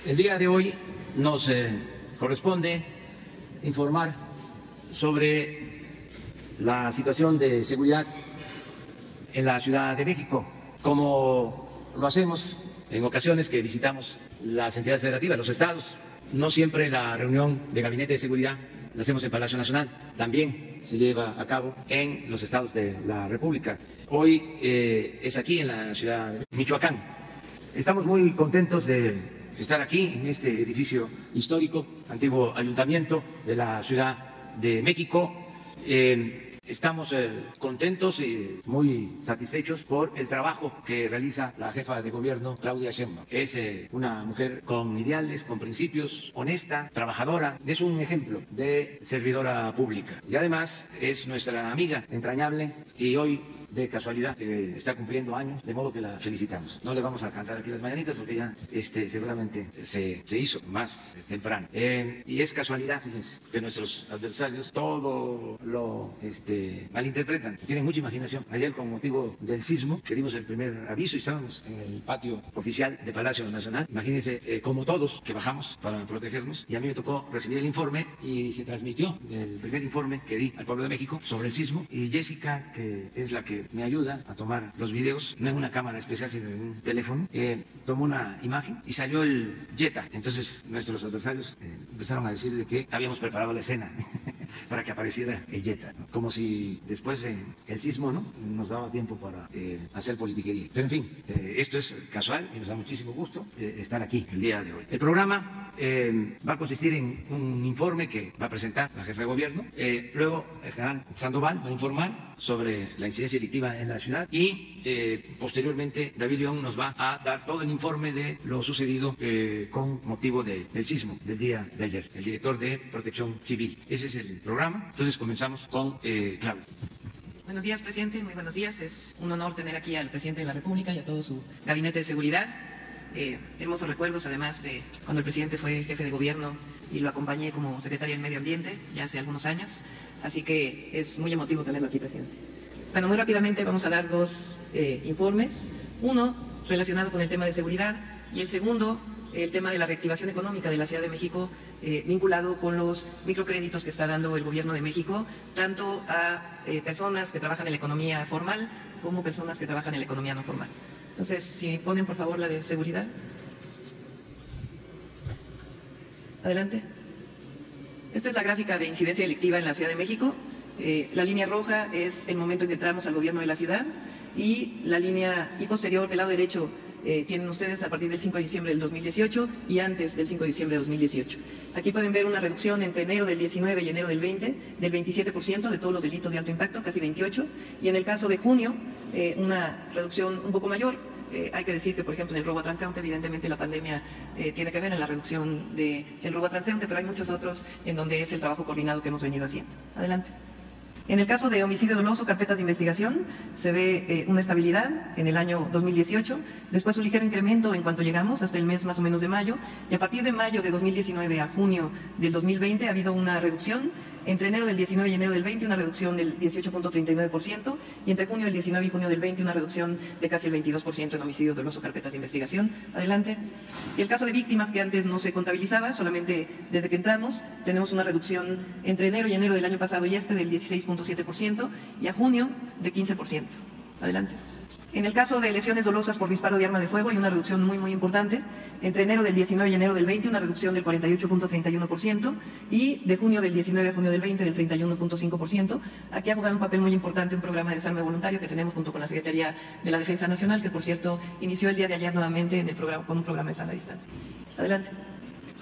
El día de hoy nos corresponde informar sobre la situación de seguridad en la Ciudad de México, como lo hacemos en ocasiones que visitamos las entidades federativas, los estados. No siempre la reunión de gabinete de seguridad la hacemos en Palacio Nacional, también se lleva a cabo en los estados de la República. Hoy es aquí en la ciudad de Michoacán. Estamos muy contentos de estar aquí en este edificio histórico, antiguo ayuntamiento de la Ciudad de México. Estamos contentos y muy satisfechos por el trabajo que realiza la jefa de gobierno, Claudia Sheinbaum. Es una mujer con ideales, con principios, honesta, trabajadora. Es un ejemplo de servidora pública. Y además es nuestra amiga entrañable y hoy, de casualidad, está cumpliendo años, de modo que la felicitamos. No le vamos a cantar aquí las mañanitas porque ya seguramente se hizo más temprano. Y es casualidad, fíjense, que nuestros adversarios todo lo malinterpretan. Tienen mucha imaginación. Ayer, con motivo del sismo, que dimos el primer aviso y estábamos en el patio oficial de Palacio Nacional. Imagínense, como todos, que bajamos para protegernos, y a mí me tocó recibir el informe y se transmitió el primer informe que di al pueblo de México sobre el sismo. Y Jessica, que es la que me ayuda a tomar los videos, no en una cámara especial sino en un teléfono, tomó una imagen y salió el Jetta. Entonces nuestros adversarios empezaron a decir de que habíamos preparado la escena para que apareciera el Jetta, ¿no? Como si después del sismo no nos daba tiempo para hacer politiquería. Pero en fin, esto es casual y nos da muchísimo gusto estar aquí el día de hoy. El programa va a consistir en un informe que va a presentar la jefa de gobierno. Luego el general Sandoval va a informar sobre la incidencia delictiva en la ciudad y posteriormente David León nos va a dar todo el informe de lo sucedido con motivo del sismo del día de ayer, el director de Protección Civil. Ese es el programa. Entonces comenzamos con Claudia. Buenos días, presidente. Muy buenos días. Es un honor tener aquí al presidente de la República y a todo su gabinete de seguridad. Hermosos recuerdos, además, de cuando el presidente fue jefe de gobierno y lo acompañé como secretaria del Medio Ambiente ya hace algunos años. Así que es muy emotivo tenerlo aquí, presidente. Bueno, muy rápidamente vamos a dar dos informes. Uno relacionado con el tema de seguridad y el segundo, el tema de la reactivación económica de la Ciudad de México, vinculado con los microcréditos que está dando el Gobierno de México, tanto a personas que trabajan en la economía formal como personas que trabajan en la economía no formal. Entonces, si ponen por favor la de seguridad. Adelante. Esta es la gráfica de incidencia delictiva en la Ciudad de México. La línea roja es el momento en que entramos al gobierno de la ciudad y la línea y posterior del lado derecho tienen ustedes a partir del 5 de diciembre del 2018 y antes del 5 de diciembre de 2018. Aquí pueden ver una reducción entre enero del 19 y enero del 20 del 27% de todos los delitos de alto impacto, casi 28%, y en el caso de junio una reducción un poco mayor. Hay que decir que, por ejemplo, en el robo a transeúnte, evidentemente la pandemia tiene que ver en la reducción del robo a transeúnte, pero hay muchos otros en donde es el trabajo coordinado que hemos venido haciendo. Adelante. En el caso de homicidio doloso, carpetas de investigación, se ve una estabilidad en el año 2018, después un ligero incremento en cuanto llegamos hasta el mes más o menos de mayo, y a partir de mayo de 2019 a junio del 2020 ha habido una reducción. Entre enero del 19 y enero del 20 una reducción del 18.39% y entre junio del 19 y junio del 20 una reducción de casi el 22% en homicidio doloso, carpetas de investigación. Adelante. Y el caso de víctimas, que antes no se contabilizaba, solamente desde que entramos tenemos una reducción entre enero y enero del año pasado y del 16.7% y a junio de 15%. Adelante. En el caso de lesiones dolosas por disparo de arma de fuego hay una reducción muy importante. Entre enero del 19 y enero del 20 una reducción del 48.31% y de junio del 19 a junio del 20 del 31.5%. Aquí ha jugado un papel muy importante un programa de desarme voluntario que tenemos junto con la Secretaría de la Defensa Nacional, que por cierto inició el día de ayer nuevamente en el programa, con un programa de sana distancia. Adelante.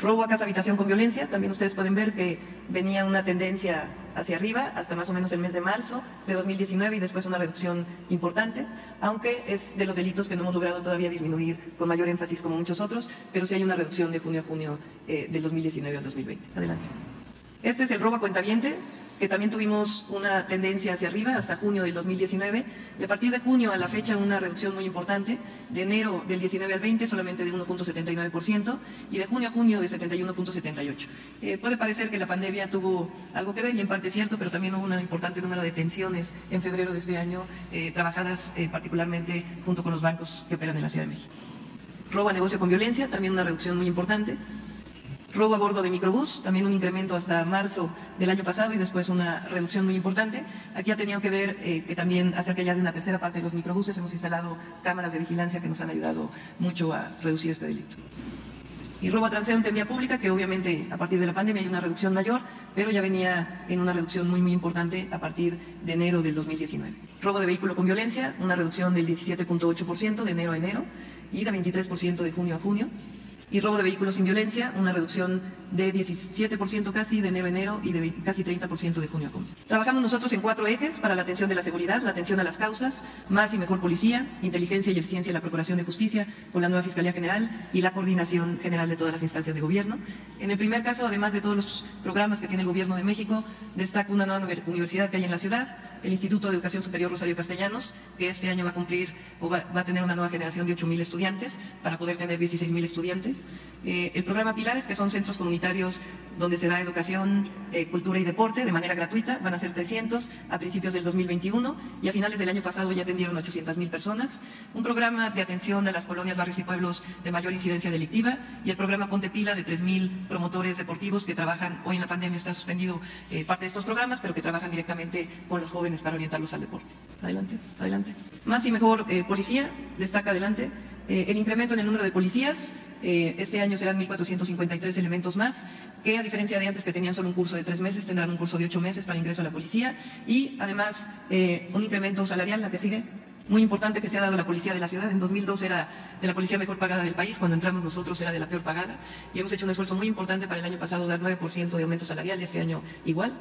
Robo a casa habitación con violencia, también ustedes pueden ver que venía una tendencia hacia arriba hasta más o menos el mes de marzo de 2019 y después una reducción importante, aunque es de los delitos que no hemos logrado todavía disminuir con mayor énfasis como muchos otros, pero sí hay una reducción de junio a junio del 2019 al 2020. Adelante. Este es el robo a cuentaviente, que también tuvimos una tendencia hacia arriba hasta junio del 2019, y a partir de junio a la fecha una reducción muy importante, de enero del 19 al 20 solamente de 1.79% y de junio a junio de 71.78%. Puede parecer que la pandemia tuvo algo que ver, y en parte es cierto, pero también hubo un importante número de detenciones en febrero de este año, trabajadas particularmente junto con los bancos que operan en la Ciudad de México. Robo a negocio con violencia, también una reducción muy importante. Robo a bordo de microbús, también un incremento hasta marzo del año pasado y después una reducción muy importante. Aquí ha tenido que ver que también acerca ya de una tercera parte de los microbuses hemos instalado cámaras de vigilancia que nos han ayudado mucho a reducir este delito. Y robo a transeúnte en vía pública, que obviamente a partir de la pandemia hay una reducción mayor, pero ya venía en una reducción muy importante a partir de enero del 2019. Robo de vehículo con violencia, una reducción del 17.8% de enero a enero y de 23% de junio a junio. Y robo de vehículos sin violencia, una reducción de 17% casi de enero a enero y de casi 30% de junio a junio. Trabajamos nosotros en 4 ejes para la atención de la seguridad, la atención a las causas, más y mejor policía, inteligencia y eficiencia en la Procuración de Justicia con la nueva Fiscalía General y la coordinación general de todas las instancias de gobierno. En el primer caso, además de todos los programas que tiene el Gobierno de México, destaca una nueva universidad que hay en la ciudad, el Instituto de Educación Superior Rosario Castellanos, que este año va a cumplir o va a tener una nueva generación de 8,000 estudiantes para poder tener 16,000 estudiantes. El programa Pilares, que son centros comunitarios donde se da educación, cultura y deporte de manera gratuita, van a ser 300 a principios del 2021 y a finales del año pasado ya atendieron 800,000 personas. Un programa de atención a las colonias, barrios y pueblos de mayor incidencia delictiva y el programa Ponte Pila de 3,000 promotores deportivos que trabajan, hoy en la pandemia está suspendido parte de estos programas, pero que trabajan directamente con los jóvenes para orientarlos al deporte. Adelante, adelante. Más y mejor policía, destaca adelante. El incremento en el número de policías, este año serán 1,453 elementos más, que a diferencia de antes que tenían solo un curso de 3 meses, tendrán un curso de 8 meses para ingreso a la policía y además un incremento salarial, la que sigue, muy importante que se ha dado a la policía de la ciudad. En 2002 era de la policía mejor pagada del país, cuando entramos nosotros era de la peor pagada y hemos hecho un esfuerzo muy importante para el año pasado dar 9% de aumento salarial y este año igual.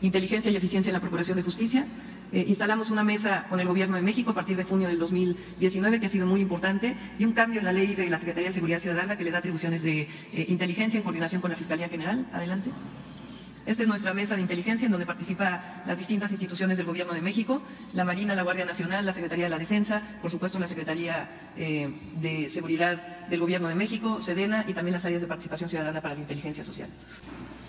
Inteligencia y eficiencia en la Procuración de Justicia. Instalamos una mesa con el Gobierno de México a partir de junio del 2019, que ha sido muy importante, y un cambio en la ley de la Secretaría de Seguridad Ciudadana que le da atribuciones de inteligencia en coordinación con la Fiscalía General. Adelante. Esta es nuestra mesa de inteligencia en donde participan las distintas instituciones del Gobierno de México, la Marina, la Guardia Nacional, la Secretaría de la Defensa, por supuesto la Secretaría de Seguridad del Gobierno de México, SEDENA y también las áreas de participación ciudadana para la inteligencia social.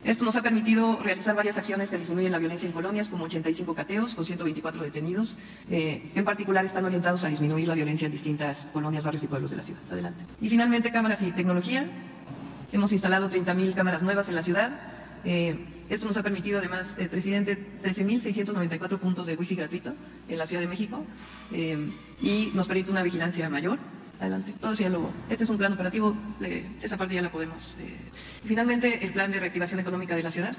Esto nos ha permitido realizar varias acciones que disminuyen la violencia en colonias, como 85 cateos con 124 detenidos. En particular están orientados a disminuir la violencia en distintas colonias, barrios y pueblos de la ciudad. Adelante. Y finalmente, cámaras y tecnología. Hemos instalado 30,000 cámaras nuevas en la ciudad. Esto nos ha permitido además, presidente, 13,694 puntos de wifi gratuito en la Ciudad de México y nos permite una vigilancia mayor. Adelante. Todo eso ya lo... Este es un plan operativo, esa parte ya la podemos... Finalmente, el plan de reactivación económica de la ciudad.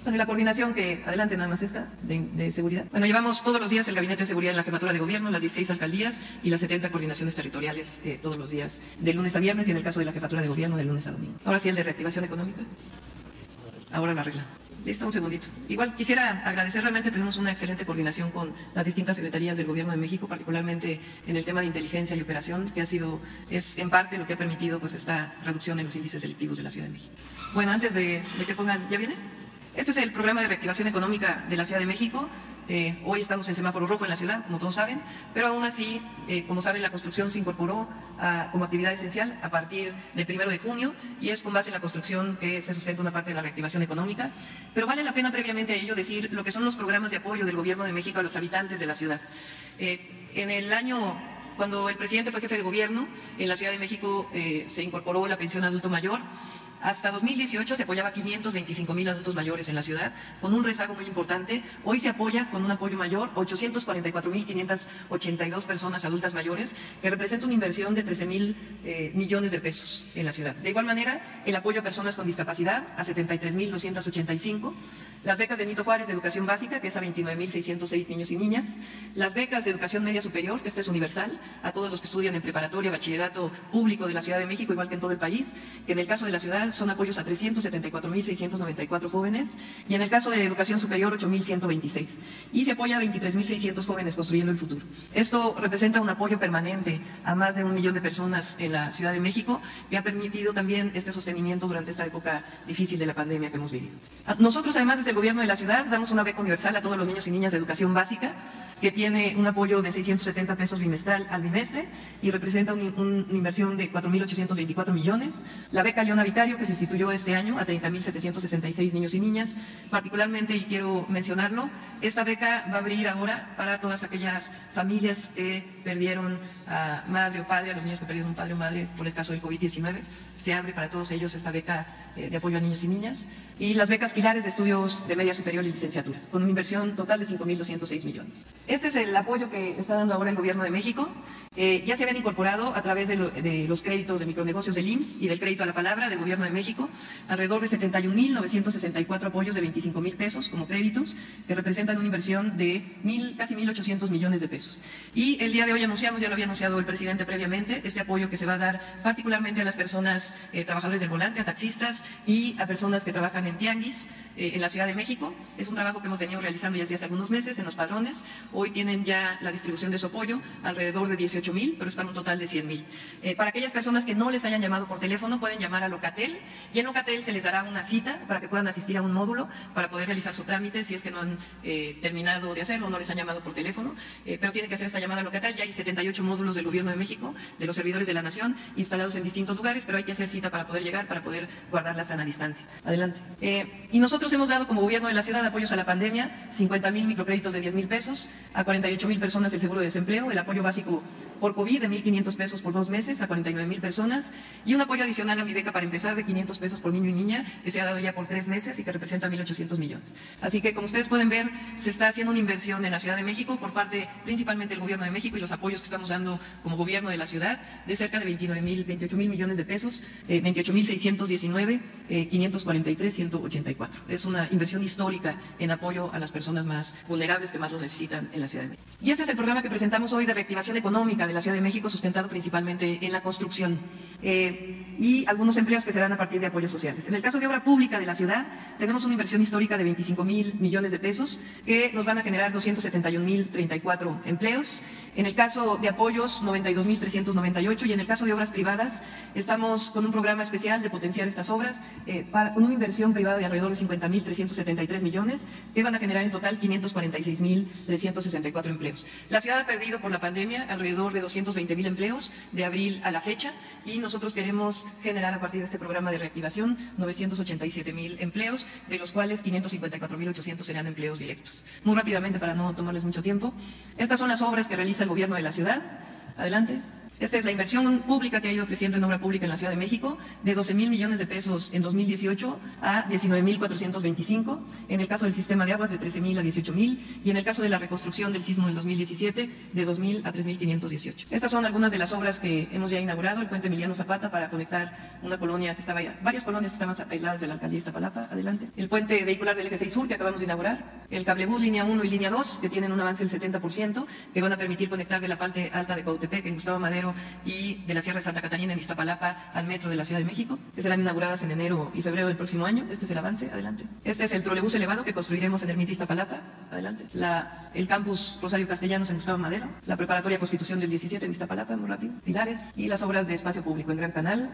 Bueno, y la coordinación que, adelante nada más esta, de seguridad. Bueno, llevamos todos los días el Gabinete de Seguridad en la Jefatura de Gobierno, las 16 alcaldías y las 70 coordinaciones territoriales todos los días, de lunes a viernes y en el caso de la Jefatura de Gobierno, de lunes a domingo. Ahora sí, el de reactivación económica. Ahora la regla. Listo, un segundito. Igual quisiera agradecer, realmente tenemos una excelente coordinación con las distintas secretarías del Gobierno de México, particularmente en el tema de inteligencia y operación, que es en parte lo que ha permitido pues esta reducción en los índices delictivos de la Ciudad de México. Bueno, antes de que pongan, ¿ya viene? Este es el programa de reactivación económica de la Ciudad de México. Hoy estamos en semáforo rojo en la ciudad, como todos saben, pero aún así, como saben, la construcción se incorporó como actividad esencial a partir del 1 de junio y es con base en la construcción que se sustenta una parte de la reactivación económica. Pero vale la pena previamente a ello decir lo que son los programas de apoyo del Gobierno de México a los habitantes de la ciudad. En el año... Cuando el presidente fue jefe de gobierno, en la Ciudad de México se incorporó la pensión adulto mayor. Hasta 2018 se apoyaba 525,000 adultos mayores en la ciudad, con un rezago muy importante. Hoy se apoya con un apoyo mayor 844,582 personas adultas mayores, que representa una inversión de 13,000 millones de pesos en la ciudad. De igual manera, el apoyo a personas con discapacidad a 73,285. Las becas de Benito Juárez de educación básica, que es a 29,606 niños y niñas. Las becas de educación media superior, que esta es universal, a todos los que estudian en preparatoria, bachillerato público de la Ciudad de México, igual que en todo el país, que en el caso de la ciudad son apoyos a 374,694 jóvenes y en el caso de educación superior 8,126. Y se apoya a 23,600 jóvenes construyendo el futuro. Esto representa un apoyo permanente a más de 1 millón de personas en la Ciudad de México que ha permitido también este sostenimiento durante esta época difícil de la pandemia que hemos vivido. Nosotros además desde el Gobierno de la ciudad damos una beca universal a todos los niños y niñas de educación básica, que tiene un apoyo de 670 pesos bimestral al bimestre y representa una inversión de 4,824 millones. La beca Leona Vicario, que se instituyó este año a 30,766 niños y niñas. Particularmente, y quiero mencionarlo, esta beca va a abrir ahora para todas aquellas familias que perdieron a madre o padre, a los niños que perdieron un padre o madre por el caso del COVID-19. Se abre para todos ellos esta beca de apoyo a niños y niñas. Y las becas pilares de estudios de media superior y licenciatura, con una inversión total de 5.206 millones. Este es el apoyo que está dando ahora el Gobierno de México. Ya se habían incorporado a través de los créditos de micronegocios del IMSS y del crédito a la palabra del Gobierno de México alrededor de 71.964 apoyos de 25,000 pesos como créditos, que representan una inversión de casi 1.800 millones de pesos. Y el día de hoy anunciamos, ya lo había anunciado el presidente previamente, este apoyo que se va a dar particularmente a las personas trabajadores del volante, a taxistas y a personas que trabajan en tianguis en la Ciudad de México. Es un trabajo que hemos venido realizando ya hace algunos meses en los padrones. Hoy tienen ya la distribución de su apoyo, alrededor de 18,000, pero es para un total de 100,000. Para aquellas personas que no les hayan llamado por teléfono, pueden llamar a Locatel, y en Locatel se les dará una cita para que puedan asistir a un módulo para poder realizar su trámite si es que no han terminado de hacerlo, no les han llamado por teléfono, pero tienen que hacer esta llamada a Locatel. Ya hay 78 módulos del Gobierno de México, de los servidores de la Nación, instalados en distintos lugares, pero hay que hacer cita para poder llegar, para poder guardar la sana distancia. Adelante. Y nosotros hemos dado como Gobierno de la Ciudad apoyos a la pandemia, 50,000 microcréditos de 10,000 pesos, a 48,000 personas el seguro de desempleo, el apoyo básico por COVID de 1.500 pesos por 2 meses a 49,000 personas, y un apoyo adicional a mi beca para empezar de 500 pesos por niño y niña, que se ha dado ya por 3 meses y que representa 1.800 millones. Así que, como ustedes pueden ver, se está haciendo una inversión en la Ciudad de México por parte principalmente del Gobierno de México y los apoyos que estamos dando como Gobierno de la Ciudad de cerca de 28,000 millones de pesos, 28,619, 543, 184. Es una inversión histórica en apoyo a las personas más vulnerables que más los necesitan en la Ciudad de México. Y este es el programa que presentamos hoy de reactivación económica de la Ciudad de México, sustentado principalmente en la construcción y algunos empleos que se dan a partir de apoyos sociales. En el caso de obra pública de la ciudad, tenemos una inversión histórica de 25,000 millones de pesos que nos van a generar 271,034 empleos. En el caso de apoyos, 92,398, y en el caso de obras privadas, estamos con un programa especial de potenciar estas obras con una inversión privada de alrededor de 50,373 millones, que van a generar en total 546,364 empleos. La ciudad ha perdido por la pandemia alrededor de 220,000 empleos de abril a la fecha, y nosotros queremos generar a partir de este programa de reactivación 987,000 empleos, de los cuales 554,800 serán empleos directos. Muy rápidamente, para no tomarles mucho tiempo, estas son las obras que realiza el Gobierno de la Ciudad. Adelante. Esta es la inversión pública que ha ido creciendo en obra pública en la Ciudad de México, de 12,000 millones de pesos en 2018 a 19,425, en el caso del sistema de aguas de 13,000 a 18,000, y en el caso de la reconstrucción del sismo del 2017 de 2,000 a 3,518. Estas son algunas de las obras que hemos ya inaugurado: el puente Emiliano Zapata para conectar una colonia que estaba, varias colonias que estaban aisladas de la alcaldía Iztapalapa. Adelante. El puente vehicular del Eje 6 Sur que acabamos de inaugurar, el cablebús línea 1 y línea 2 que tienen un avance del 70%, que van a permitir conectar de la parte alta de Cuautepec en Gustavo Madero y de la Sierra de Santa Catarina en Iztapalapa al metro de la Ciudad de México, que serán inauguradas en enero y febrero del próximo año. Este es el avance. Adelante. Este es el trolebús elevado que construiremos en Ermita Iztapalapa. Adelante. El campus Rosario Castellanos en Gustavo Madero, la preparatoria Constitución del 17 en Iztapalapa, muy rápido, pilares, y las obras de espacio público en Gran Canal,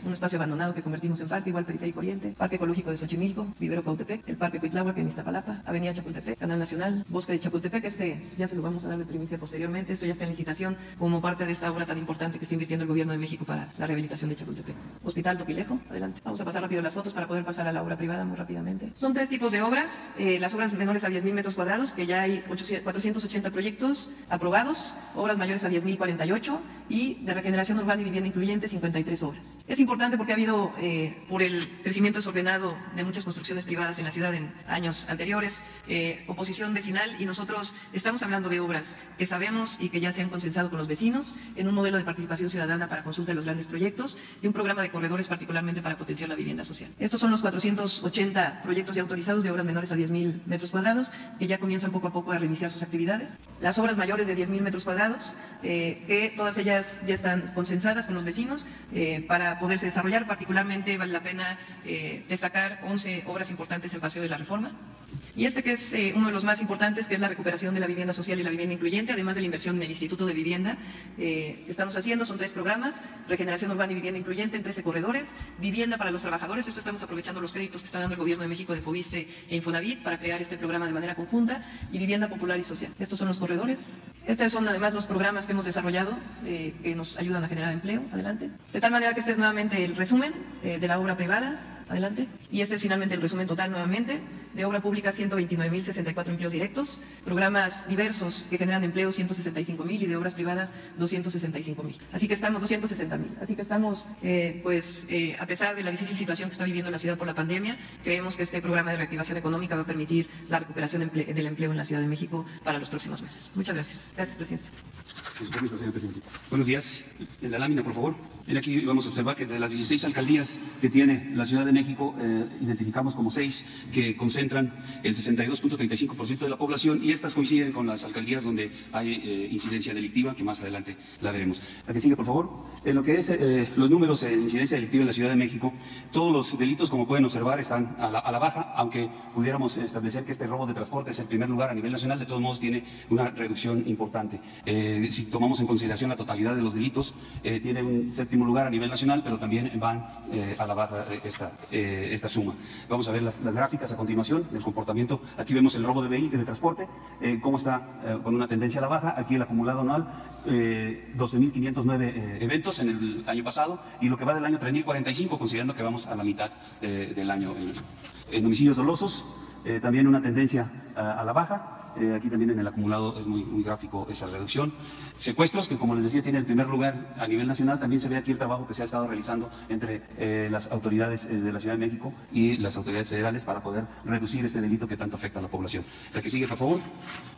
un espacio abandonado que convertimos en parque, igual Periférico Oriente, Parque Ecológico de Xochimilco, Vivero Cuautepec, el Parque Cuitláhuac en Iztapalapa, Avenida Chapultepec, Canal Nacional, Bosque de Chapultepec. Este ya se lo vamos a dar de primicia posteriormente. Esto ya está en licitación como parte de esta obra tan importante que está invirtiendo el Gobierno de México para la rehabilitación de Chapultepec. Hospital Topilejo, adelante. Vamos a pasar rápido las fotos para poder pasar a la obra privada muy rápidamente. Son 3 tipos de obras: las obras menores a 10,000 metros cuadrados, que ya hay 480 proyectos aprobados; obras mayores a 10,000, 48; y de regeneración urbana y vivienda incluyente, 53 obras. Es importante porque ha habido, por el crecimiento desordenado de muchas construcciones privadas en la ciudad en años anteriores, oposición vecinal, y nosotros estamos hablando de obras que sabemos y que ya se han consensado con los vecinos en un modelo de participación ciudadana para consulta de los grandes proyectos y un programa de corredores particularmente para potenciar la vivienda social. Estos son los 480 proyectos ya autorizados de obras menores a 10,000 metros cuadrados, que ya comienzan poco a poco a reiniciar sus actividades. Las obras mayores de 10,000 metros cuadrados, que todas ellas ya están consensadas con los vecinos para poderse desarrollar. Particularmente vale la pena destacar 11 obras importantes en Paseo de la Reforma. Y este que es uno de los más importantes, que es la recuperación de la vivienda social y la vivienda incluyente, además de la inversión en el Instituto de Vivienda que estamos haciendo. Son 3 programas: regeneración urbana y vivienda incluyente en 13 corredores, vivienda para los trabajadores. Esto estamos aprovechando los créditos que está dando el Gobierno de México de Fobiste e Infonavit para crear este programa de manera conjunta, y vivienda popular y social. Estos son los corredores. Estos son además los programas que hemos desarrollado que nos ayudan a generar empleo. Adelante. De tal manera que este es nuevamente el resumen de la obra privada. Adelante. Y este es finalmente el resumen total nuevamente. de obra pública 129.064 empleos directos, programas diversos que generan empleo 165.000 y de obras privadas 265.000. Así que estamos 260.000. Así que estamos, a pesar de la difícil situación que está viviendo la ciudad por la pandemia, creemos que este programa de reactivación económica va a permitir la recuperación del empleo en la Ciudad de México para los próximos meses. Muchas gracias. Gracias, presidente. Permiso, señor presidente. Buenos días. En la lámina, por favor. Aquí vamos a observar que de las 16 alcaldías que tiene la Ciudad de México, identificamos como 6 que concentran el 62.35% de la población, y estas coinciden con las alcaldías donde hay incidencia delictiva, que más adelante la veremos. La que sigue, por favor. En lo que es los números de incidencia delictiva en la Ciudad de México, todos los delitos, como pueden observar, están a la baja, aunque pudiéramos establecer que este robo de transporte es el primer lugar a nivel nacional, de todos modos tiene una reducción importante. Si tomamos en consideración la totalidad de los delitos, tiene un séptimo lugar a nivel nacional, pero también van a la baja esta suma. Vamos a ver las gráficas a continuación del comportamiento. Aquí vemos el robo de transporte, cómo está con una tendencia a la baja. Aquí el acumulado anual, 12.509 eventos en el año pasado, y lo que va del año 3.045, considerando que vamos a la mitad del año. En homicidios dolosos, también una tendencia a la baja. Aquí también en el acumulado es muy gráfico esa reducción. Secuestros, que como les decía tiene el primer lugar a nivel nacional. También se ve aquí el trabajo que se ha estado realizando entre las autoridades de la Ciudad de México y las autoridades federales para poder reducir este delito que tanto afecta a la población. La que sigue, por favor.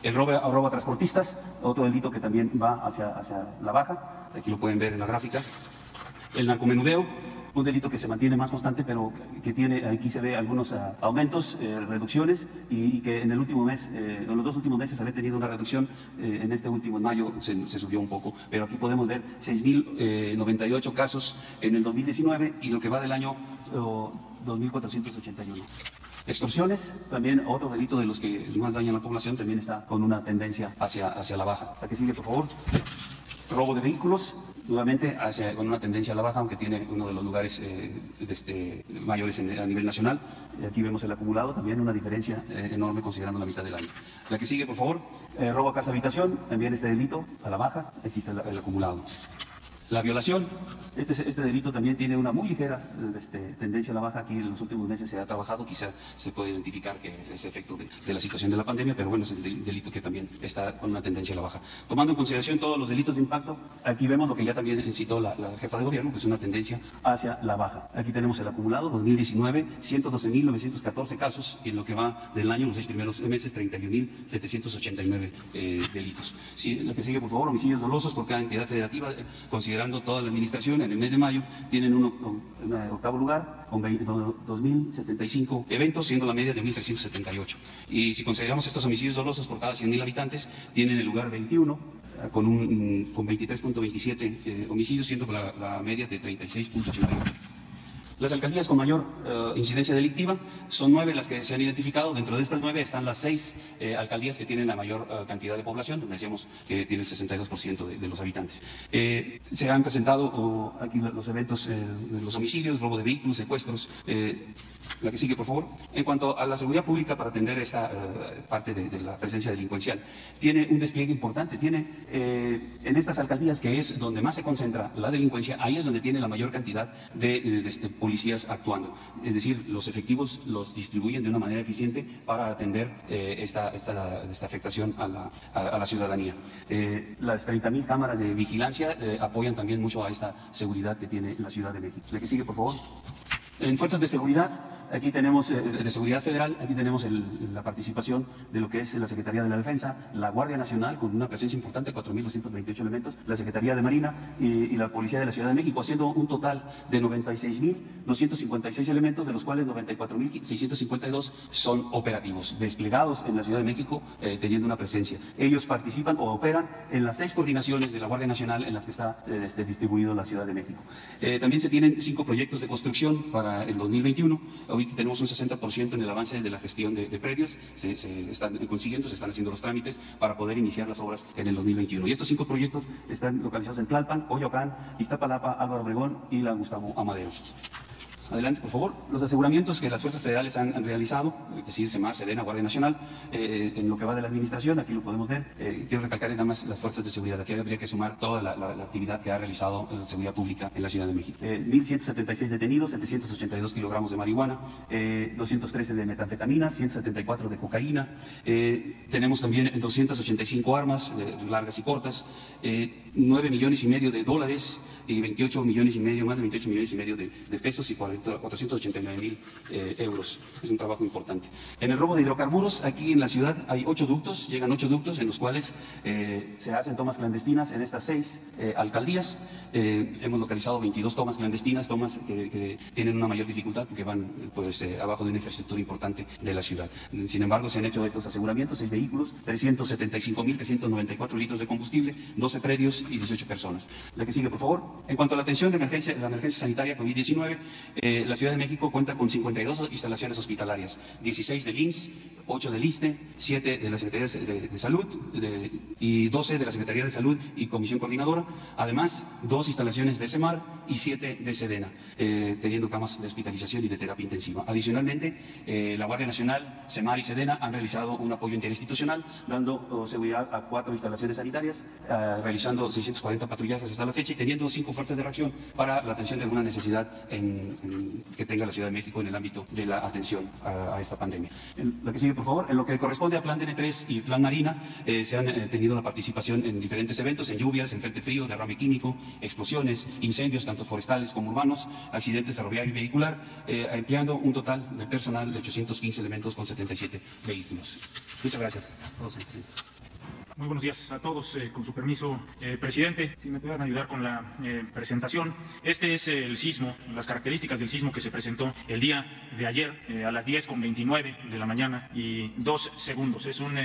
El robo a transportistas, otro delito que también va hacia la baja. Aquí lo pueden ver en la gráfica. El narcomenudeo, un delito que se mantiene más constante, pero que tiene, aquí se ve algunos aumentos, reducciones, y que en el último mes, en los 2 últimos meses había tenido una reducción. En este último, en mayo, se subió un poco, pero aquí podemos ver 6.098 casos en el 2019, y lo que va del año 2.481. Extorsiones, también otro delito de los que más dañan a la población, también está con una tendencia hacia la baja. La que sigue, por favor. Robo de vehículos, nuevamente con una tendencia a la baja, aunque tiene uno de los lugares mayores a nivel nacional. Aquí vemos el acumulado, también una diferencia enorme considerando la mitad del año. La que sigue, por favor. Robo a casa habitación, también este delito a la baja. Aquí está el acumulado. La violación, este delito también tiene una muy ligera tendencia a la baja. Aquí en los últimos meses se ha trabajado, quizá se puede identificar que es efecto de la situación de la pandemia, pero bueno, es el delito que también está con una tendencia a la baja. Tomando en consideración todos los delitos de impacto, aquí vemos lo que ya también citó la jefa de gobierno, que es una tendencia hacia la baja. Aquí tenemos el acumulado, 2019, 112.914 casos, y en lo que va del año, los 6 primeros meses, 31.789 delitos. Sí, lo que sigue, por favor. Homicidios dolosos por cada entidad federativa, considerando toda la administración, en el mes de mayo tienen un octavo lugar con 2.075 eventos, siendo la media de 1.378. Y si consideramos estos homicidios dolosos por cada 100.000 habitantes, tienen el lugar 21 con 23.27 homicidios, siendo la media de 36.88. Las alcaldías con mayor incidencia delictiva son 9 las que se han identificado. Dentro de estas 9 están las 6 alcaldías que tienen la mayor cantidad de población, donde decíamos que tiene el 62% de los habitantes. Se han presentado aquí los eventos de los homicidios, robo de vehículos, secuestros. La que sigue, por favor. En cuanto a la seguridad pública, para atender esta parte de la presencia delincuencial, tiene un despliegue importante. Tiene en estas alcaldías, que es donde más se concentra la delincuencia, ahí es donde tiene la mayor cantidad de policías actuando. Es decir, los efectivos los distribuyen de una manera eficiente para atender esta afectación a la ciudadanía. Las 30.000 cámaras de vigilancia apoyan también mucho a esta seguridad que tiene la Ciudad de México. La que sigue, por favor. En fuerzas de seguridad, aquí tenemos de seguridad federal, aquí tenemos la participación de lo que es la Secretaría de la Defensa, la Guardia Nacional con una presencia importante, 4.228 elementos, la Secretaría de Marina y la Policía de la Ciudad de México, haciendo un total de 96.256 elementos, de los cuales 94.652 son operativos, desplegados en la Ciudad de México, teniendo una presencia. Ellos participan o operan en las 6 coordinaciones de la Guardia Nacional en las que está distribuido la Ciudad de México. También se tienen 5 proyectos de construcción para el 2021. Ahorita tenemos un 60% en el avance de la gestión de predios. Se están consiguiendo, se están haciendo los trámites para poder iniciar las obras en el 2021. Y estos 5 proyectos están localizados en Tlalpan, Coyoacán, Iztapalapa, Álvaro Obregón y la Gustavo Amadero. Adelante, por favor. Los aseguramientos que las fuerzas federales han realizado, es decir, SEMAR, SEDENA, Guardia Nacional, en lo que va de la administración, aquí lo podemos ver. Quiero recalcar nada más las fuerzas de seguridad. Aquí habría que sumar toda la actividad que ha realizado la seguridad pública en la Ciudad de México. 1.176 detenidos, 782 kilogramos de marihuana, 213 de metanfetamina, 174 de cocaína. Tenemos también 285 armas, largas y cortas, 9,5 millones de dólares y 28 millones y medio, más de 28 millones y medio de pesos y 489,000 euros. Es un trabajo importante. En el robo de hidrocarburos, aquí en la ciudad hay 8 ductos, llegan 8 ductos en los cuales se hacen tomas clandestinas en estas 6 alcaldías. Hemos localizado 22 tomas clandestinas, tomas que tienen una mayor dificultad porque van pues, abajo de una infraestructura importante de la ciudad. Sin embargo, se han hecho estos aseguramientos, 6 vehículos, 375.394 litros de combustible, 12 predios y 18 personas. La que sigue, por favor. En cuanto a la atención de emergencia, la emergencia sanitaria COVID-19, la Ciudad de México cuenta con 52 instalaciones hospitalarias, 16 del IMSS, 8 del ISSSTE, 7 de la Secretaría de Salud y 12 de la Secretaría de Salud y Comisión Coordinadora, además 2 instalaciones de SEMAR y 7 de SEDENA, teniendo camas de hospitalización y de terapia intensiva. Adicionalmente, la Guardia Nacional, SEMAR y SEDENA han realizado un apoyo interinstitucional, dando seguridad a 4 instalaciones sanitarias, realizando 640 patrullajes hasta la fecha y teniendo 5 fuerzas de reacción para la atención de alguna necesidad que tenga la Ciudad de México en el ámbito de la atención a esta pandemia. La que sigue, por favor. En lo que corresponde a Plan DN3 y Plan Marina, se han tenido la participación en diferentes eventos, en lluvias, en frente frío, derrame químico, explosiones, incendios, tanto forestales como urbanos, accidentes ferroviario y vehicular, empleando un total de personal de 815 elementos con 77 vehículos. Muchas gracias. Muy buenos días a todos. Con su permiso, presidente, si me puedan ayudar con la presentación. Este es el sismo, las características del sismo que se presentó el día de ayer a las 10:29 de la mañana y 2 segundos. Es un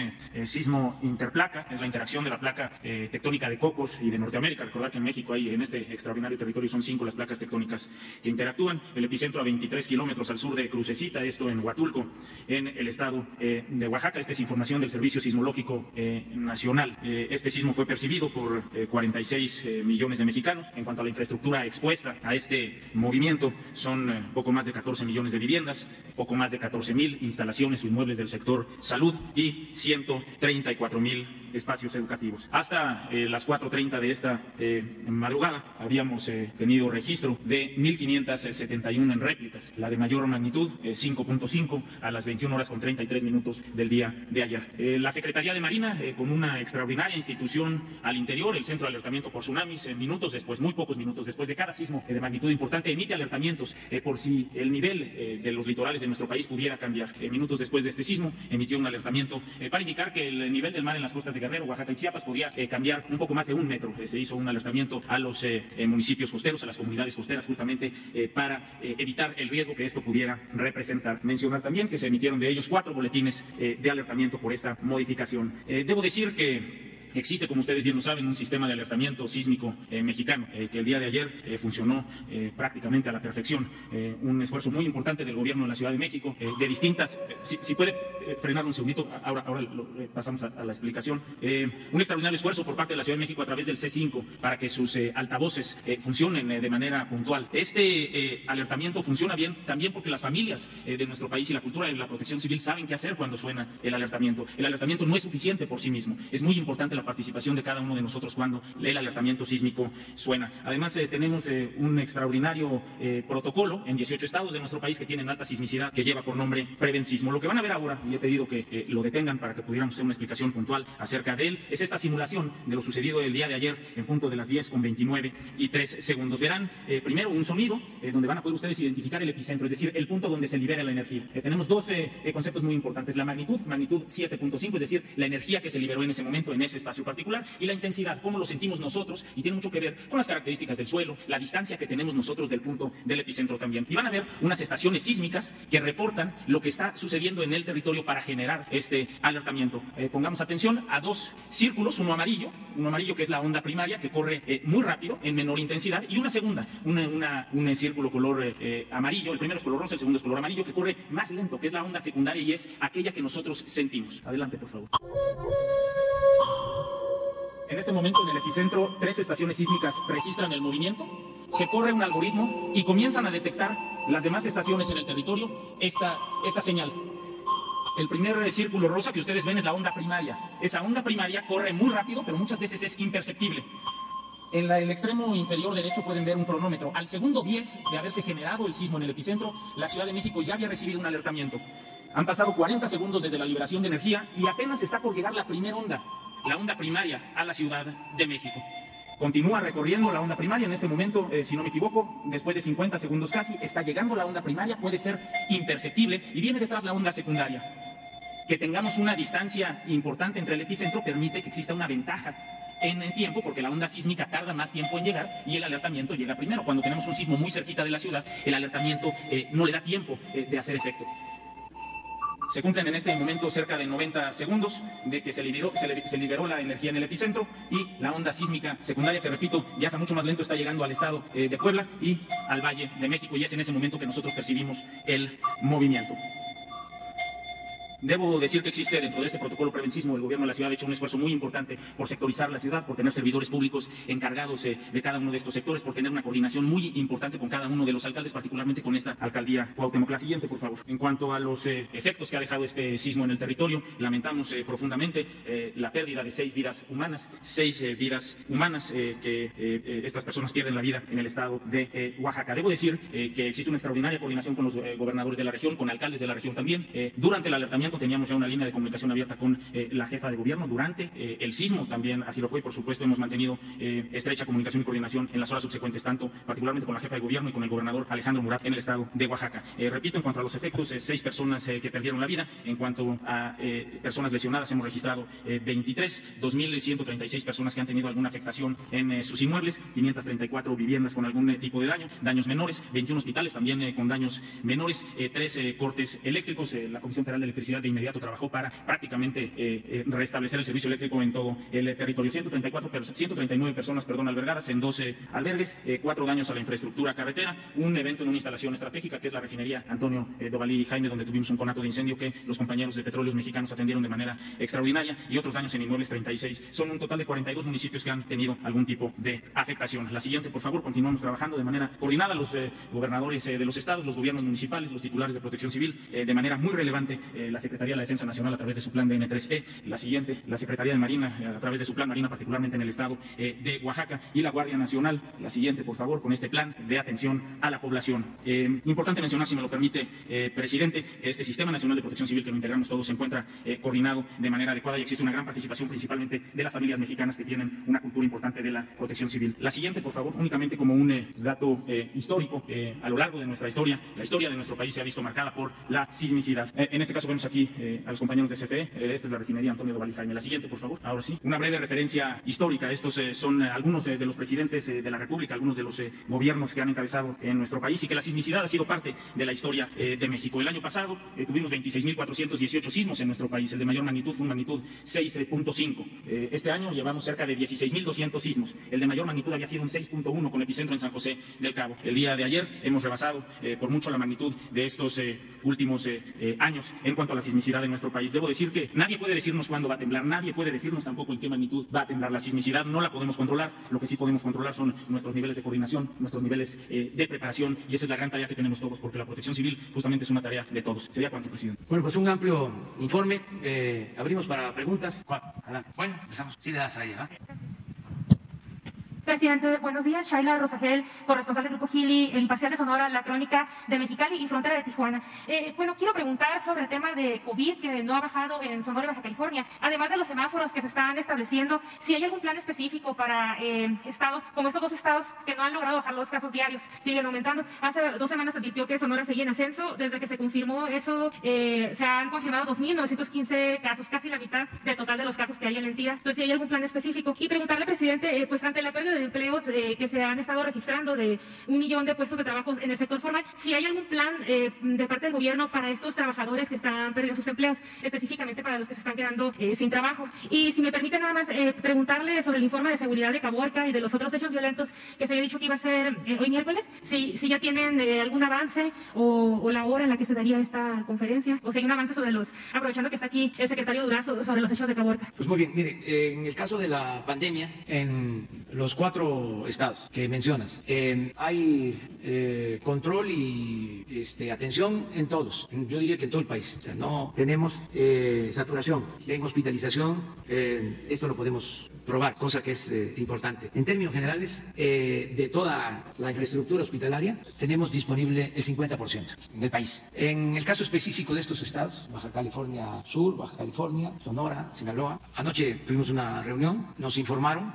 sismo interplaca, es la interacción de la placa tectónica de Cocos y de Norteamérica. Recordar que en México hay, en este extraordinario territorio, son 5 las placas tectónicas que interactúan. El epicentro a 23 kilómetros al sur de Crucecita, esto en Huatulco, en el estado de Oaxaca. Esta es información del Servicio Sismológico Nacional. Este sismo fue percibido por 46 millones de mexicanos. En cuanto a la infraestructura expuesta a este movimiento, son poco más de 14 millones de viviendas, poco más de 14,000 instalaciones o inmuebles del sector salud y 134,000 espacios educativos. Hasta las 4:30 de esta madrugada habíamos tenido registro de 1.571 en réplicas, la de mayor magnitud 5.5 a las 21:33 del día de ayer. La Secretaría de Marina, con una extraordinaria institución al interior, el Centro de Alertamiento por Tsunamis, minutos después, muy pocos minutos después de cada sismo de magnitud importante, emite alertamientos por si el nivel de los litorales de nuestro país pudiera cambiar. Minutos después de este sismo emitió un alertamiento para indicar que el nivel del mar en las costas de Guerrero, Oaxaca y Chiapas podía cambiar un poco más de 1 metro. Se hizo un alertamiento a los municipios costeros, a las comunidades costeras, justamente para evitar el riesgo que esto pudiera representar. Mencionar también que se emitieron de ellos 4 boletines de alertamiento por esta modificación. Debo decir que existe, como ustedes bien lo saben, un sistema de alertamiento sísmico mexicano que el día de ayer funcionó prácticamente a la perfección. Un esfuerzo muy importante del gobierno de la Ciudad de México, de distintas... Si puede frenar un segundito, ahora pasamos a la explicación. Un extraordinario esfuerzo por parte de la Ciudad de México a través del C5 para que sus altavoces funcionen de manera puntual. Este alertamiento funciona bien también porque las familias de nuestro país y la cultura de la protección civil saben qué hacer cuando suena el alertamiento. El alertamiento no es suficiente por sí mismo. Es muy importante la participación de cada uno de nosotros cuando el alertamiento sísmico suena. Además, tenemos un extraordinario protocolo en 18 estados de nuestro país que tienen alta sismicidad, que lleva por nombre Prevensismo. Lo que van a ver ahora, y he pedido que lo detengan para que pudiéramos hacer una explicación puntual acerca de él, es esta simulación de lo sucedido el día de ayer en punto de las 10:29 y 3 segundos. Verán primero un sonido donde van a poder ustedes identificar el epicentro, es decir, el punto donde se libera la energía. Tenemos 2 conceptos muy importantes: la magnitud 7.5, es decir, la energía que se liberó en ese momento, en ese espacio particular, y la intensidad, cómo lo sentimos nosotros, y tiene mucho que ver con las características del suelo, la distancia que tenemos nosotros del punto del epicentro también. Y van a ver unas estaciones sísmicas que reportan lo que está sucediendo en el territorio para generar este alertamiento. Pongamos atención a 2 círculos, uno amarillo que es la onda primaria, que corre muy rápido, en menor intensidad, y una segunda, un círculo color amarillo. El primero es color rosa, el segundo es color amarillo, que corre más lento, que es la onda secundaria y es aquella que nosotros sentimos. Adelante, por favor. En este momento, en el epicentro, 3 estaciones sísmicas registran el movimiento. se corre un algoritmo y comienzan a detectar las demás estaciones en el territorio esta señal. El primer círculo rosa que ustedes ven es la onda primaria. Esa onda primaria corre muy rápido, pero muchas veces es imperceptible. En el extremo inferior derecho pueden ver un cronómetro. Al segundo 10 de haberse generado el sismo en el epicentro, la Ciudad de México ya había recibido un alertamiento. Han pasado 40 segundos desde la liberación de energía y apenas está por llegar la primera onda, la onda primaria, a la Ciudad de México. Continúa recorriendo la onda primaria en este momento, si no me equivoco, después de 50 segundos casi, está llegando la onda primaria, puede ser imperceptible y viene detrás la onda secundaria. Que tengamos una distancia importante entre el epicentro permite que exista una ventaja en el tiempo, porque la onda sísmica tarda más tiempo en llegar y el alertamiento llega primero. Cuando tenemos un sismo muy cerquita de la ciudad, el alertamiento no le da tiempo de hacer efecto. Se cumplen en este momento cerca de 90 segundos de que se liberó la energía en el epicentro y la onda sísmica secundaria, que repito, viaja mucho más lento, está llegando al estado de Puebla y al Valle de México, y es en ese momento que nosotros percibimos el movimiento. Debo decir que existe dentro de este protocolo prevensismo, el gobierno de la ciudad ha hecho un esfuerzo muy importante por sectorizar la ciudad, por tener servidores públicos encargados de cada uno de estos sectores, por tener una coordinación muy importante con cada uno de los alcaldes, particularmente con esta alcaldía Cuauhtémoc. La siguiente, por favor. En cuanto a los efectos que ha dejado este sismo en el territorio, lamentamos profundamente la pérdida de 6 vidas humanas, que estas personas pierden la vida en el estado de Oaxaca. Debo decir que existe una extraordinaria coordinación con los gobernadores de la región, con alcaldes de la región también. Durante el alertamiento teníamos ya una línea de comunicación abierta con la jefa de gobierno. Durante el sismo también así lo fue, y por supuesto hemos mantenido estrecha comunicación y coordinación en las horas subsecuentes, tanto particularmente con la jefa de gobierno y con el gobernador Alejandro Murat en el estado de Oaxaca. Repito, en cuanto a los efectos, 6 personas que perdieron la vida. En cuanto a personas lesionadas, hemos registrado 23, 2.136 personas que han tenido alguna afectación en sus inmuebles, 534 viviendas con algún tipo de daños menores, 21 hospitales también con daños menores, 3 cortes eléctricos. La Comisión Federal de Electricidad de inmediato trabajó para prácticamente restablecer el servicio eléctrico en todo el territorio. 139 personas albergadas en 12 albergues, 4 daños a la infraestructura carretera, un evento en una instalación estratégica que es la refinería Antonio Dovalí y Jaime, donde tuvimos un conato de incendio que los compañeros de Petróleos Mexicanos atendieron de manera extraordinaria, y otros daños en inmuebles 36. Son un total de 42 municipios que han tenido algún tipo de afectación. La siguiente, por favor. Continuamos trabajando de manera coordinada, los gobernadores de los estados, los gobiernos municipales, los titulares de protección civil, de manera muy relevante, la Secretaría de la Defensa Nacional a través de su plan de N3E, la siguiente, la Secretaría de Marina a través de su plan Marina, particularmente en el estado de Oaxaca, y la Guardia Nacional, la siguiente, por favor, con este plan de atención a la población. Importante mencionar, si me lo permite, presidente, que este Sistema Nacional de Protección Civil que lo integramos todos se encuentra coordinado de manera adecuada y existe una gran participación principalmente de las familias mexicanas que tienen una cultura importante de la protección civil. La siguiente, por favor, únicamente como un dato histórico. A lo largo de nuestra historia, la historia de nuestro país se ha visto marcada por la sismicidad. En este caso vemos aquí a los compañeros de CFE, esta es la refinería Antonio Dovalí Jaime. La siguiente, por favor. Ahora sí, una breve referencia histórica. Estos son algunos de los presidentes de la República, algunos de los gobiernos que han encabezado en nuestro país, y que la sismicidad ha sido parte de la historia de México. El año pasado tuvimos 26.418 sismos en nuestro país. El de mayor magnitud fue una magnitud 6.5. Este año llevamos cerca de 16.200 sismos. El de mayor magnitud había sido un 6.1 con epicentro en San José del Cabo. El día de ayer hemos rebasado por mucho la magnitud de estos últimos años en cuanto a la sismicidad en nuestro país. Debo decir que nadie puede decirnos cuándo va a temblar, nadie puede decirnos tampoco en qué magnitud va a temblar. La sismicidad no la podemos controlar. Lo que sí podemos controlar son nuestros niveles de coordinación, nuestros niveles de preparación, y esa es la gran tarea que tenemos todos, porque la protección civil justamente es una tarea de todos. ¿Sería cuánto, presidente? Bueno, pues un amplio informe. Abrimos para preguntas. Bueno, empezamos. Sí, le das ahí, ¿no? Presidente, buenos días. Shaila Rosagel, corresponsal del Grupo Gili, El Imparcial de Sonora, La Crónica de Mexicali y Frontera de Tijuana. Quiero preguntar sobre el tema de COVID, que no ha bajado en Sonora y Baja California. Además de los semáforos que se están estableciendo, si hay algún plan específico para estados, como estos 2 estados que no han logrado bajar los casos diarios, siguen aumentando. Hace 2 semanas se advirtió que Sonora seguía en ascenso. Desde que se confirmó eso, se han confirmado 2.915 casos, casi la mitad del total de los casos que hay en la entidad. Entonces, si hay algún plan específico. Y preguntarle, presidente, pues ante la pérdida de empleos que se han estado registrando, de 1 millón de puestos de trabajo en el sector formal, si hay algún plan de parte del gobierno para estos trabajadores que están perdiendo sus empleos, específicamente para los que se están quedando sin trabajo. Y si me permite nada más preguntarle sobre el informe de seguridad de Caborca y de los otros hechos violentos que se había dicho que iba a ser hoy miércoles, si ya tienen algún avance o la hora en la que se daría esta conferencia, o si hay un avance sobre aprovechando que está aquí el secretario Durazo, sobre los hechos de Caborca. Pues muy bien, mire, en el caso de la pandemia, en los 4 estados que mencionas, hay control y atención en todos. Yo diría que en todo el país. O sea, no tenemos saturación en hospitalización. Esto lo podemos probar, cosa que es importante. En términos generales, de toda la infraestructura hospitalaria, tenemos disponible el 50% del país. En el caso específico de estos estados, Baja California Sur, Baja California, Sonora, Sinaloa, anoche tuvimos una reunión, nos informaron,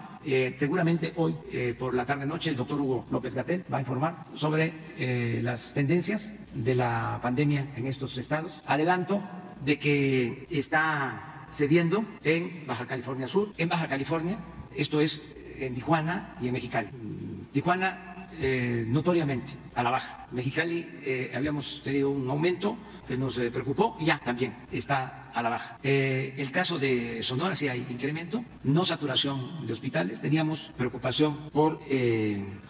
seguramente hoy por la tarde-noche el doctor Hugo López-Gatell va a informar sobre las tendencias de la pandemia en estos estados. Adelanto de que está cediendo en Baja California Sur, en Baja California, esto es en Tijuana y en Mexicali. Tijuana notoriamente a la baja. Mexicali habíamos tenido un aumento que nos preocupó y ya también está a la baja. El caso de Sonora sí hay incremento, no saturación de hospitales. Teníamos preocupación por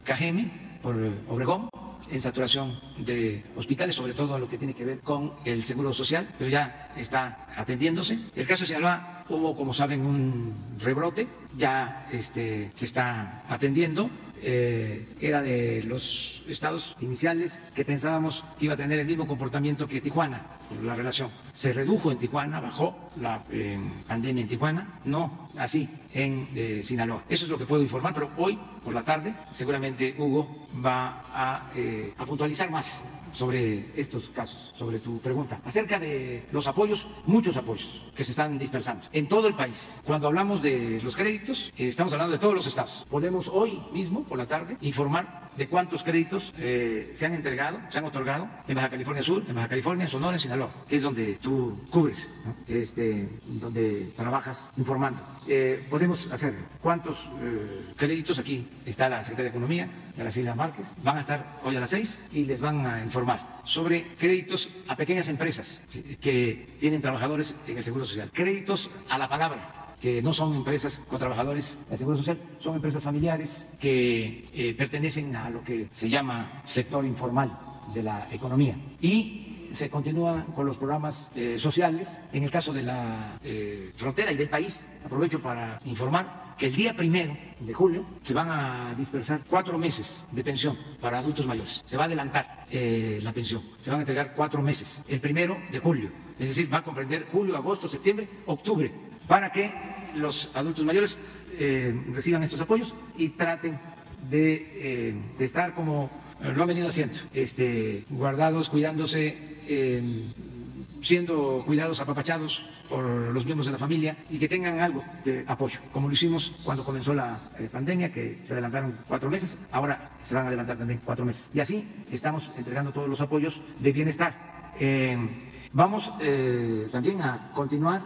Cajeme, por Obregón, en saturación de hospitales, sobre todo lo que tiene que ver con el seguro social, pero ya está atendiéndose. El caso de Sinaloa hubo, como saben, un rebrote, ya se está atendiendo. Era de los estados iniciales que pensábamos que iba a tener el mismo comportamiento que Tijuana, por la relación. Se redujo en Tijuana, bajó la pandemia en Tijuana, no así en Sinaloa. Eso es lo que puedo informar, pero hoy por la tarde seguramente Hugo va a puntualizar más sobre estos casos, sobre tu pregunta. Acerca de los apoyos, muchos apoyos que se están dispersando en todo el país. Cuando hablamos de los créditos, estamos hablando de todos los estados. Podemos hoy mismo, por la tarde, informar de cuántos créditos se han entregado, se han otorgado en Baja California Sur, en Baja California, Sonora, en Sinaloa, que es donde tú cubres, ¿no? Donde trabajas informando. Podemos hacerlo. ¿Cuántos créditos? Aquí está la Secretaria de Economía, Graciela Márquez. Van a estar hoy a las 6 y les van a informar sobre créditos a pequeñas empresas que tienen trabajadores en el Seguro Social. Créditos a la palabra, que no son empresas con trabajadores del Seguro Social, son empresas familiares que pertenecen a lo que se llama sector informal de la economía. Y se continúan con los programas sociales. En el caso de la frontera y del país, aprovecho para informar que el día 1 de julio se van a dispersar 4 meses de pensión para adultos mayores. Se va a adelantar la pensión. Se van a entregar 4 meses. El 1 de julio. Es decir, va a comprender julio, agosto, septiembre, octubre, para que los adultos mayores reciban estos apoyos y traten de estar como lo han venido haciendo, guardados, cuidándose, siendo cuidados, apapachados por los miembros de la familia y que tengan algo de apoyo, como lo hicimos cuando comenzó la pandemia, que se adelantaron 4 meses, ahora se van a adelantar también 4 meses. Y así estamos entregando todos los apoyos de bienestar. Vamos también a continuar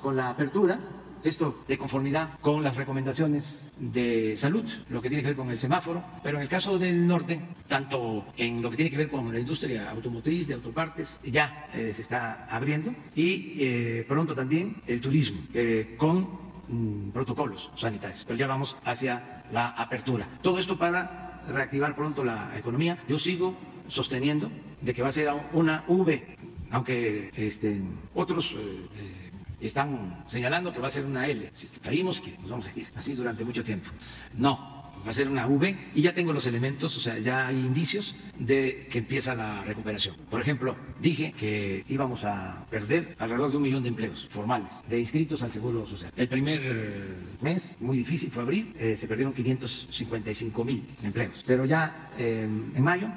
con la apertura, esto de conformidad con las recomendaciones de salud, lo que tiene que ver con el semáforo, pero en el caso del norte, tanto en lo que tiene que ver con la industria automotriz, de autopartes, ya se está abriendo y pronto también el turismo con protocolos sanitarios, pero ya vamos hacia la apertura. Todo esto para reactivar pronto la economía. Yo sigo sosteniendo de que va a ser una V, aunque otros están señalando que va a ser una L. Si caímos, que nos vamos a ir así durante mucho tiempo. No, va a ser una V y ya tengo los elementos, o sea, ya hay indicios de que empieza la recuperación. Por ejemplo, dije que íbamos a perder alrededor de 1 millón de empleos formales, de inscritos al Seguro Social. El primer mes, muy difícil, fue abril, se perdieron 555,000 empleos. Pero ya en mayo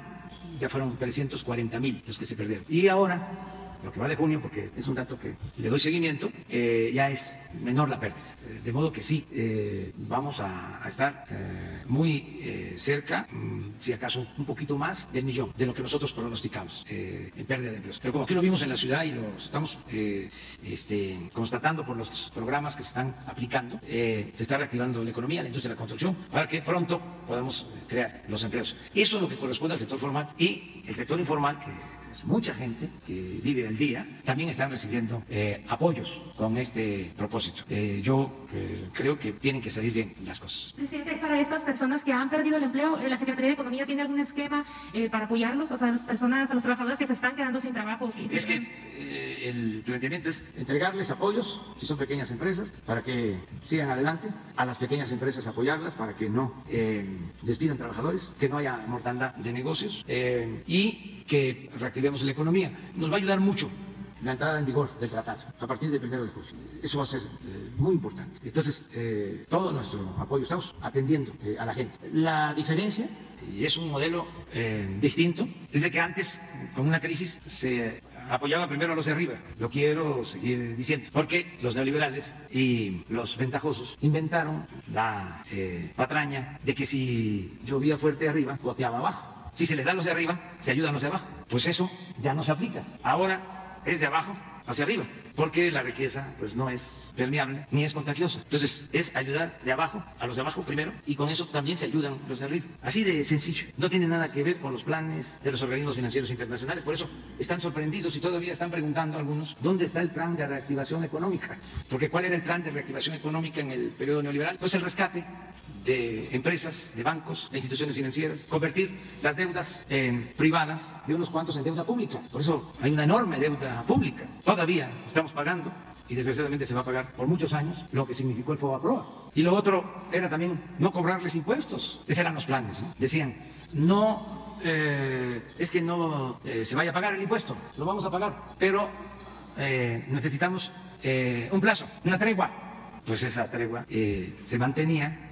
ya fueron 340,000 los que se perdieron. Y ahora, lo que va de junio, porque es un dato que le doy seguimiento, ya es menor la pérdida. De modo que sí, vamos a estar muy cerca, si acaso un poquito más del millón, de lo que nosotros pronosticamos en pérdida de empleos. Pero como aquí lo vimos en la ciudad y lo estamos constatando por los programas que se están aplicando, se está reactivando la economía, la industria de la construcción, para que pronto podamos crear los empleos. Eso es lo que corresponde al sector formal y el sector informal, que es mucha gente que vive al día, también están recibiendo apoyos con este propósito. Yo creo que tienen que salir bien las cosas. Presidente, para estas personas que han perdido el empleo, ¿la Secretaría de Economía tiene algún esquema para apoyarlos? O sea, a las personas, a los trabajadores que se están quedando sin trabajo. Es que el planteamiento es entregarles apoyos, si son pequeñas empresas, para que sigan adelante, a las pequeñas empresas apoyarlas para que no despidan trabajadores, que no haya mortandad de negocios y que reactivemos la economía. Nos va a ayudar mucho la entrada en vigor del tratado a partir del 1 de julio. Eso va a ser muy importante. Entonces, todo nuestro apoyo, estamos atendiendo a la gente. La diferencia, y es un modelo distinto, es de que antes, con una crisis, se apoyaba primero a los de arriba. Lo quiero seguir diciendo, porque los neoliberales y los ventajosos inventaron la patraña de que si llovía fuerte arriba, goteaba abajo. Si se les da a los de arriba, se ayuda a los de abajo. Pues eso ya no se aplica. Ahora es de abajo hacia arriba, porque la riqueza pues no es permeable ni es contagiosa. Entonces es ayudar de abajo a los de abajo primero, y con eso también se ayudan los de arriba. Así de sencillo. No tiene nada que ver con los planes de los organismos financieros internacionales. Por eso están sorprendidos y todavía están preguntando algunos dónde está el plan de reactivación económica. Porque ¿cuál era el plan de reactivación económica en el periodo neoliberal? Pues el rescate de empresas, de bancos, de instituciones financieras, convertir las deudas privadas de unos cuantos en deuda pública. Por eso hay una enorme deuda pública. Todavía estamos pagando, y desgraciadamente se va a pagar por muchos años, lo que significó el FOBAPROA. Y lo otro era también no cobrarles impuestos. Esos eran los planes, ¿no? Decían, no, es que no se vaya a pagar el impuesto, lo vamos a pagar, pero necesitamos un plazo, una tregua. Pues esa tregua se mantenía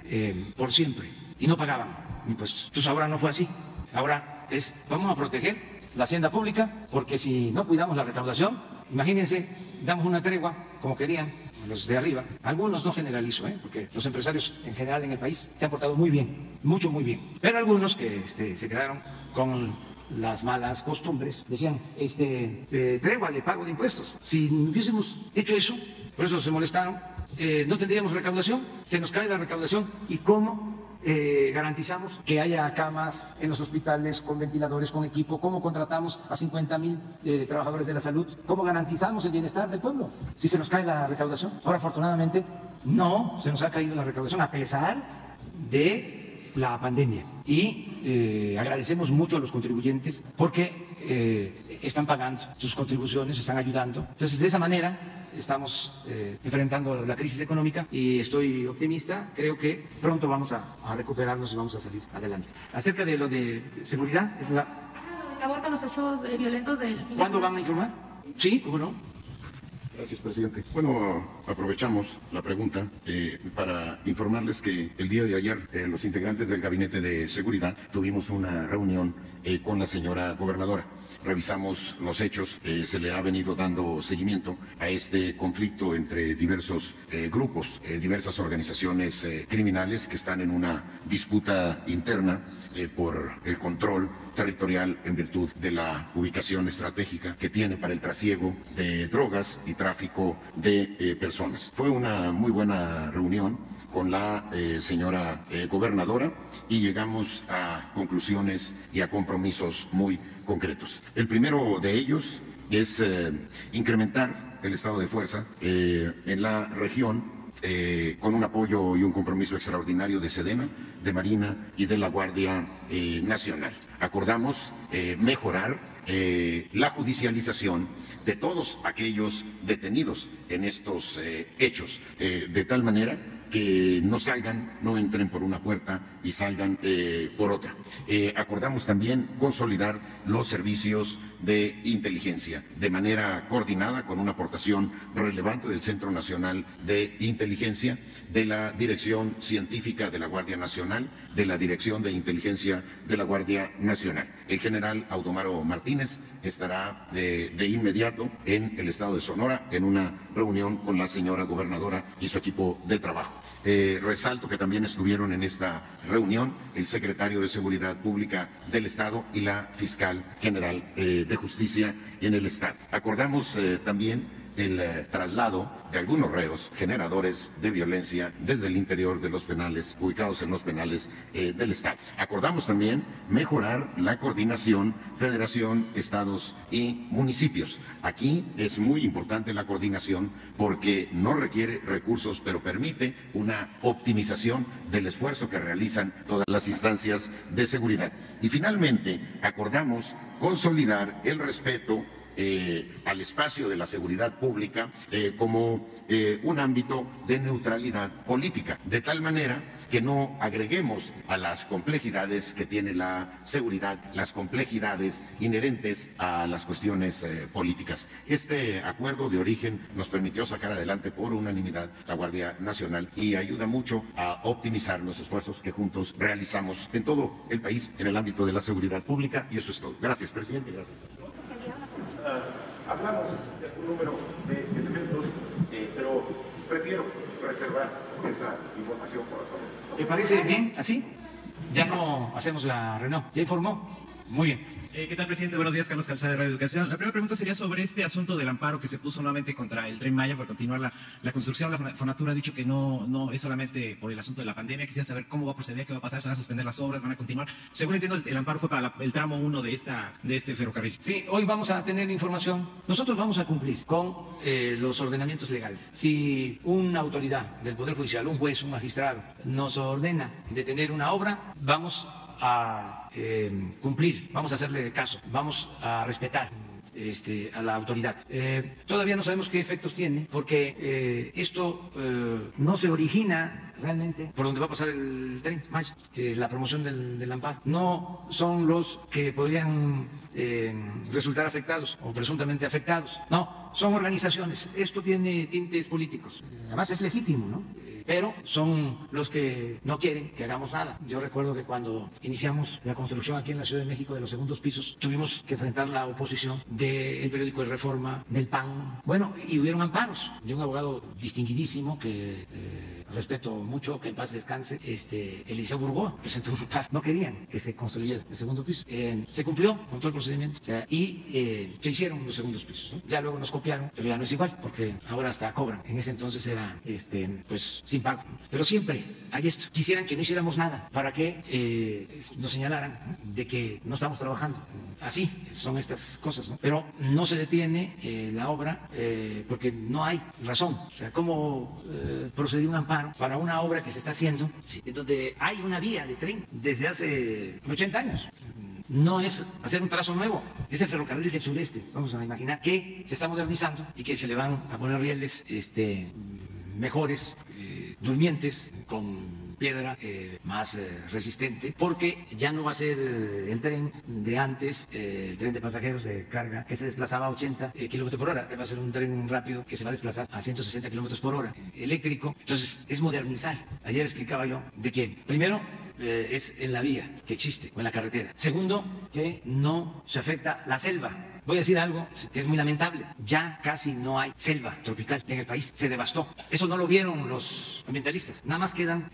por siempre y no pagaban impuestos. Entonces ahora no fue así. Ahora vamos a proteger la hacienda pública, porque si no cuidamos la recaudación, imagínense, damos una tregua como querían los de arriba. Algunos, no generalizo, porque los empresarios en general en el país se han portado muy bien, mucho, muy bien. Pero algunos que se quedaron con las malas costumbres decían, tregua de pago de impuestos. Si hubiésemos hecho eso, por eso se molestaron, no tendríamos recaudación, se nos cae la recaudación. ¿Y cómo garantizamos que haya camas en los hospitales con ventiladores, con equipo? ¿Cómo contratamos a 50,000 trabajadores de la salud? ¿Cómo garantizamos el bienestar del pueblo si se nos cae la recaudación? Ahora, afortunadamente, no se nos ha caído la recaudación a pesar de la pandemia. Y agradecemos mucho a los contribuyentes porque están pagando sus contribuciones, están ayudando. Entonces, de esa manera estamos enfrentando la crisis económica y estoy optimista. Creo que pronto vamos a recuperarnos y vamos a salir adelante. Acerca de lo de seguridad, es la... abortan los hechos violentos del... ¿Cuándo van a informar? Sí, ¿cómo no? Gracias, presidente. Bueno, aprovechamos la pregunta para informarles que el día de ayer los integrantes del Gabinete de Seguridad tuvimos una reunión con la señora gobernadora. Revisamos los hechos, se le ha venido dando seguimiento a este conflicto entre diversos grupos, diversas organizaciones criminales que están en una disputa interna por el control territorial en virtud de la ubicación estratégica que tiene para el trasiego de drogas y tráfico de personas. Fue una muy buena reunión con la señora gobernadora y llegamos a conclusiones y a compromisos muy concretos. El primero de ellos es incrementar el estado de fuerza en la región con un apoyo y un compromiso extraordinario de SEDENA, de Marina y de la Guardia Nacional. Acordamos mejorar la judicialización de todos aquellos detenidos en estos hechos, de tal manera que no salgan, no entren por una puerta y salgan por otra. Acordamos también consolidar los servicios de inteligencia de manera coordinada con una aportación relevante del Centro Nacional de Inteligencia, de la Dirección Científica de la Guardia Nacional, de la Dirección de Inteligencia de la Guardia Nacional. El general Audomaro Martínez estará de inmediato en el estado de Sonora en una reunión con la señora gobernadora y su equipo de trabajo. Resalto que también estuvieron en esta reunión el secretario de Seguridad Pública del Estado y la fiscal general de Justicia en el Estado. Acordamos también el traslado de algunos reos generadores de violencia desde el interior de los penales, ubicados en los penales del Estado. Acordamos también mejorar la coordinación federación, estados y municipios. Aquí es muy importante la coordinación porque no requiere recursos, pero permite una optimización del esfuerzo que realizan todas las instancias de seguridad. Y finalmente, acordamos consolidar el respeto al espacio de la seguridad pública como un ámbito de neutralidad política, de tal manera que no agreguemos a las complejidades que tiene la seguridad, las complejidades inherentes a las cuestiones políticas. Este acuerdo de origen nos permitió sacar adelante por unanimidad la Guardia Nacional y ayuda mucho a optimizar los esfuerzos que juntos realizamos en todo el país en el ámbito de la seguridad pública, y eso es todo. Gracias, presidente. Gracias. Hablamos de un número de elementos, pero prefiero reservar esa información por razones. ¿Te parece bien así? Ya no hacemos la reunión. ¿Ya informó? Muy bien. ¿Qué tal, presidente? Buenos días, Carlos Calzada de Radio Educación. La primera pregunta sería sobre este asunto del amparo que se puso nuevamente contra el Tren Maya por continuar la construcción. La Fonatura ha dicho que no es solamente por el asunto de la pandemia. Quisiera saber cómo va a proceder, qué va a pasar, se van a suspender las obras, van a continuar. Según entiendo, el amparo fue para el tramo 1 de este ferrocarril. Sí, hoy vamos a tener información. Nosotros vamos a cumplir con los ordenamientos legales. Si una autoridad del Poder Judicial, un juez, un magistrado, nos ordena detener una obra, vamos a cumplir, vamos a hacerle caso, vamos a respetar a la autoridad. Todavía no sabemos qué efectos tiene, porque esto no se origina realmente por donde va a pasar el tren Maya, la promoción del amparo. No son los que podrían resultar afectados o presuntamente afectados. No, son organizaciones. Esto tiene tintes políticos. Además es legítimo, ¿no? Pero son los que no quieren que hagamos nada. Yo recuerdo que cuando iniciamos la construcción aquí en la Ciudad de México de los segundos pisos, tuvimos que enfrentar la oposición del periódico de Reforma, del PAN. Bueno, y hubieron amparos de un abogado distinguidísimo que respeto mucho, que en paz descanse, Eliseo Burgoa, presentó un amparo. No querían que se construyera el segundo piso. Se cumplió con todo el procedimiento, y se hicieron los segundos pisos, ¿no? Ya luego nos copiaron, pero ya no es igual, porque ahora hasta cobran. En ese entonces era, pues, sin pago. Pero siempre hay esto. Quisieran que no hiciéramos nada para que nos señalaran, ¿no?, de que no estamos trabajando. Así son estas cosas, ¿no? Pero no se detiene la obra porque no hay razón. O sea, ¿cómo procedió un amparo para una obra que se está haciendo, en donde hay una vía de tren desde hace 80 años? No es hacer un trazo nuevo, es el ferrocarril del sureste. Vamos a imaginar que se está modernizando y que se le van a poner rieles mejores, durmientes, con piedra más resistente, porque ya no va a ser el tren de antes, el tren de pasajeros de carga que se desplazaba a 80 kilómetros por hora. Va a ser un tren rápido que se va a desplazar a 160 kilómetros por hora, eléctrico. Entonces es modernizar. Ayer explicaba yo de que primero es en la vía que existe o en la carretera. Segundo, que no se afecta la selva. Voy a decir algo que es muy lamentable. Ya casi no hay selva tropical en el país. Se devastó. Eso no lo vieron los ambientalistas. Nada más quedan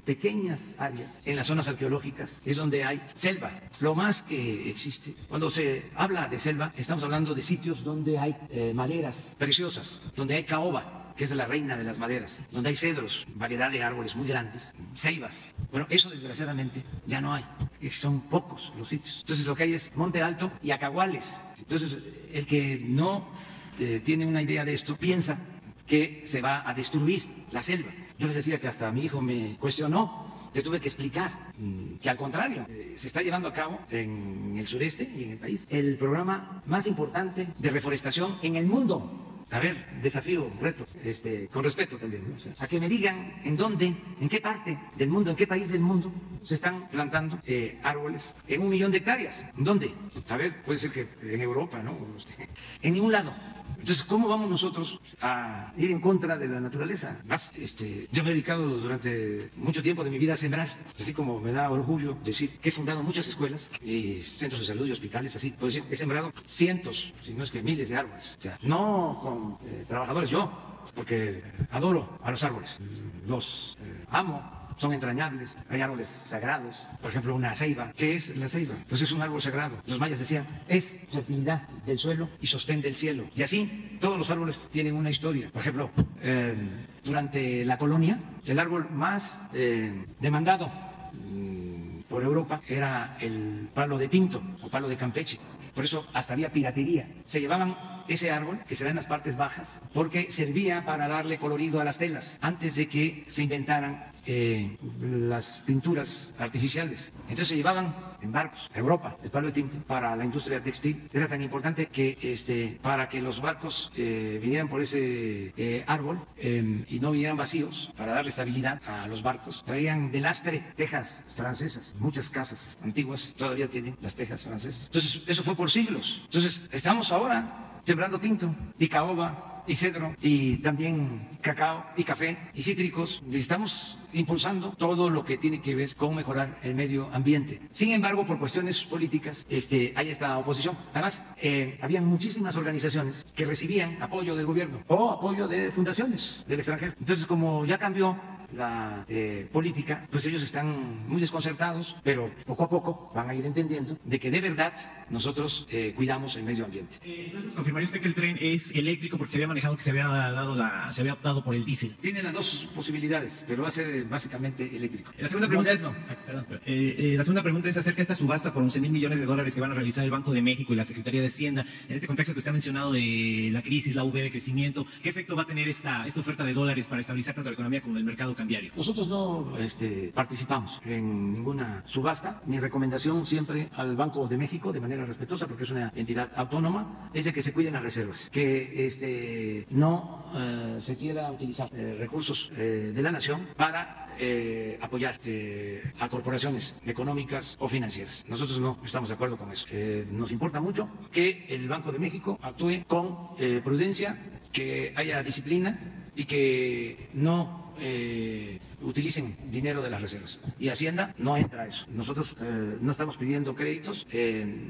pequeñas áreas en las zonas arqueológicas. Es donde hay selva. Lo más que existe. Cuando se habla de selva, estamos hablando de sitios donde hay maderas preciosas, donde hay caoba, que es la reina de las maderas, donde hay cedros, variedad de árboles muy grandes, ceibas. Bueno, eso desgraciadamente ya no hay. Son pocos los sitios. Entonces lo que hay es Monte Alto y acahuales. Entonces el que no tiene una idea de esto piensa que se va a destruir la selva. Yo les decía que hasta mi hijo me cuestionó. Le tuve que explicar que al contrario, se está llevando a cabo en el sureste y en el país el programa más importante de reforestación en el mundo. A ver, desafío, reto, con respeto también, ¿no? O sea, a que me digan en dónde, en qué parte del mundo, en qué país del mundo se están plantando árboles en 1 millón de hectáreas. ¿En dónde? A ver, puede ser que en Europa, ¿no? En ningún lado. Entonces, ¿cómo vamos nosotros a ir en contra de la naturaleza? Más, yo me he dedicado durante mucho tiempo de mi vida a sembrar, así como me da orgullo decir que he fundado muchas escuelas y centros de salud y hospitales, así, puedo decir, he sembrado cientos, si no es que miles de árboles. O sea, no con trabajadores, yo, porque adoro a los árboles, los amo, son entrañables. Hay árboles sagrados, por ejemplo, una ceiba. ¿Qué es la ceiba? Pues es un árbol sagrado. Los mayas decían, es fertilidad del suelo y sostén del cielo. Y así, todos los árboles tienen una historia. Por ejemplo, durante la colonia, el árbol más demandado por Europa era el palo de Pinto o palo de Campeche. Por eso hasta había piratería. Se llevaban ese árbol, que se da en las partes bajas, porque servía para darle colorido a las telas, antes de que se inventaran las pinturas artificiales. Entonces se llevaban en barcos a Europa el palo de Pinto para la industria textil. Era tan importante que para que los barcos vinieran por ese árbol y no vinieran vacíos, para darle estabilidad a los barcos, traían de lastre tejas francesas. Muchas casas antiguas todavía tienen las tejas francesas. Entonces eso fue por siglos. Entonces estamos ahora sembrando tinto y caoba y cedro y también cacao y café y cítricos. Y estamos impulsando todo lo que tiene que ver con mejorar el medio ambiente. Sin embargo, por cuestiones políticas, hay esta oposición. Además, habían muchísimas organizaciones que recibían apoyo del gobierno o apoyo de fundaciones del extranjero. Entonces, como ya cambió la política, pues ellos están muy desconcertados, pero poco a poco van a ir entendiendo de que de verdad nosotros cuidamos el medio ambiente. Entonces, ¿confirmaría usted que el tren es eléctrico porque se había manejado que se había optado por el diésel? Tiene las dos posibilidades, pero va a ser básicamente eléctrico. La segunda pregunta es acerca de esta subasta por 11,000 millones de dólares que van a realizar el Banco de México y la Secretaría de Hacienda. En este contexto que usted ha mencionado de la crisis, la V de crecimiento, ¿qué efecto va a tener esta oferta de dólares para estabilizar tanto la economía como el mercado cambiario? Nosotros no participamos en ninguna subasta. Mi recomendación siempre al Banco de México, de manera respetuosa, porque es una entidad autónoma, es de que se cuiden las reservas, que no se quiera utilizar recursos de la nación para apoyar a corporaciones económicas o financieras. Nosotros no estamos de acuerdo con eso. Nos importa mucho que el Banco de México actúe con prudencia, que haya disciplina y que no utilicen dinero de las reservas. Y Hacienda no entra a eso. Nosotros no estamos pidiendo créditos,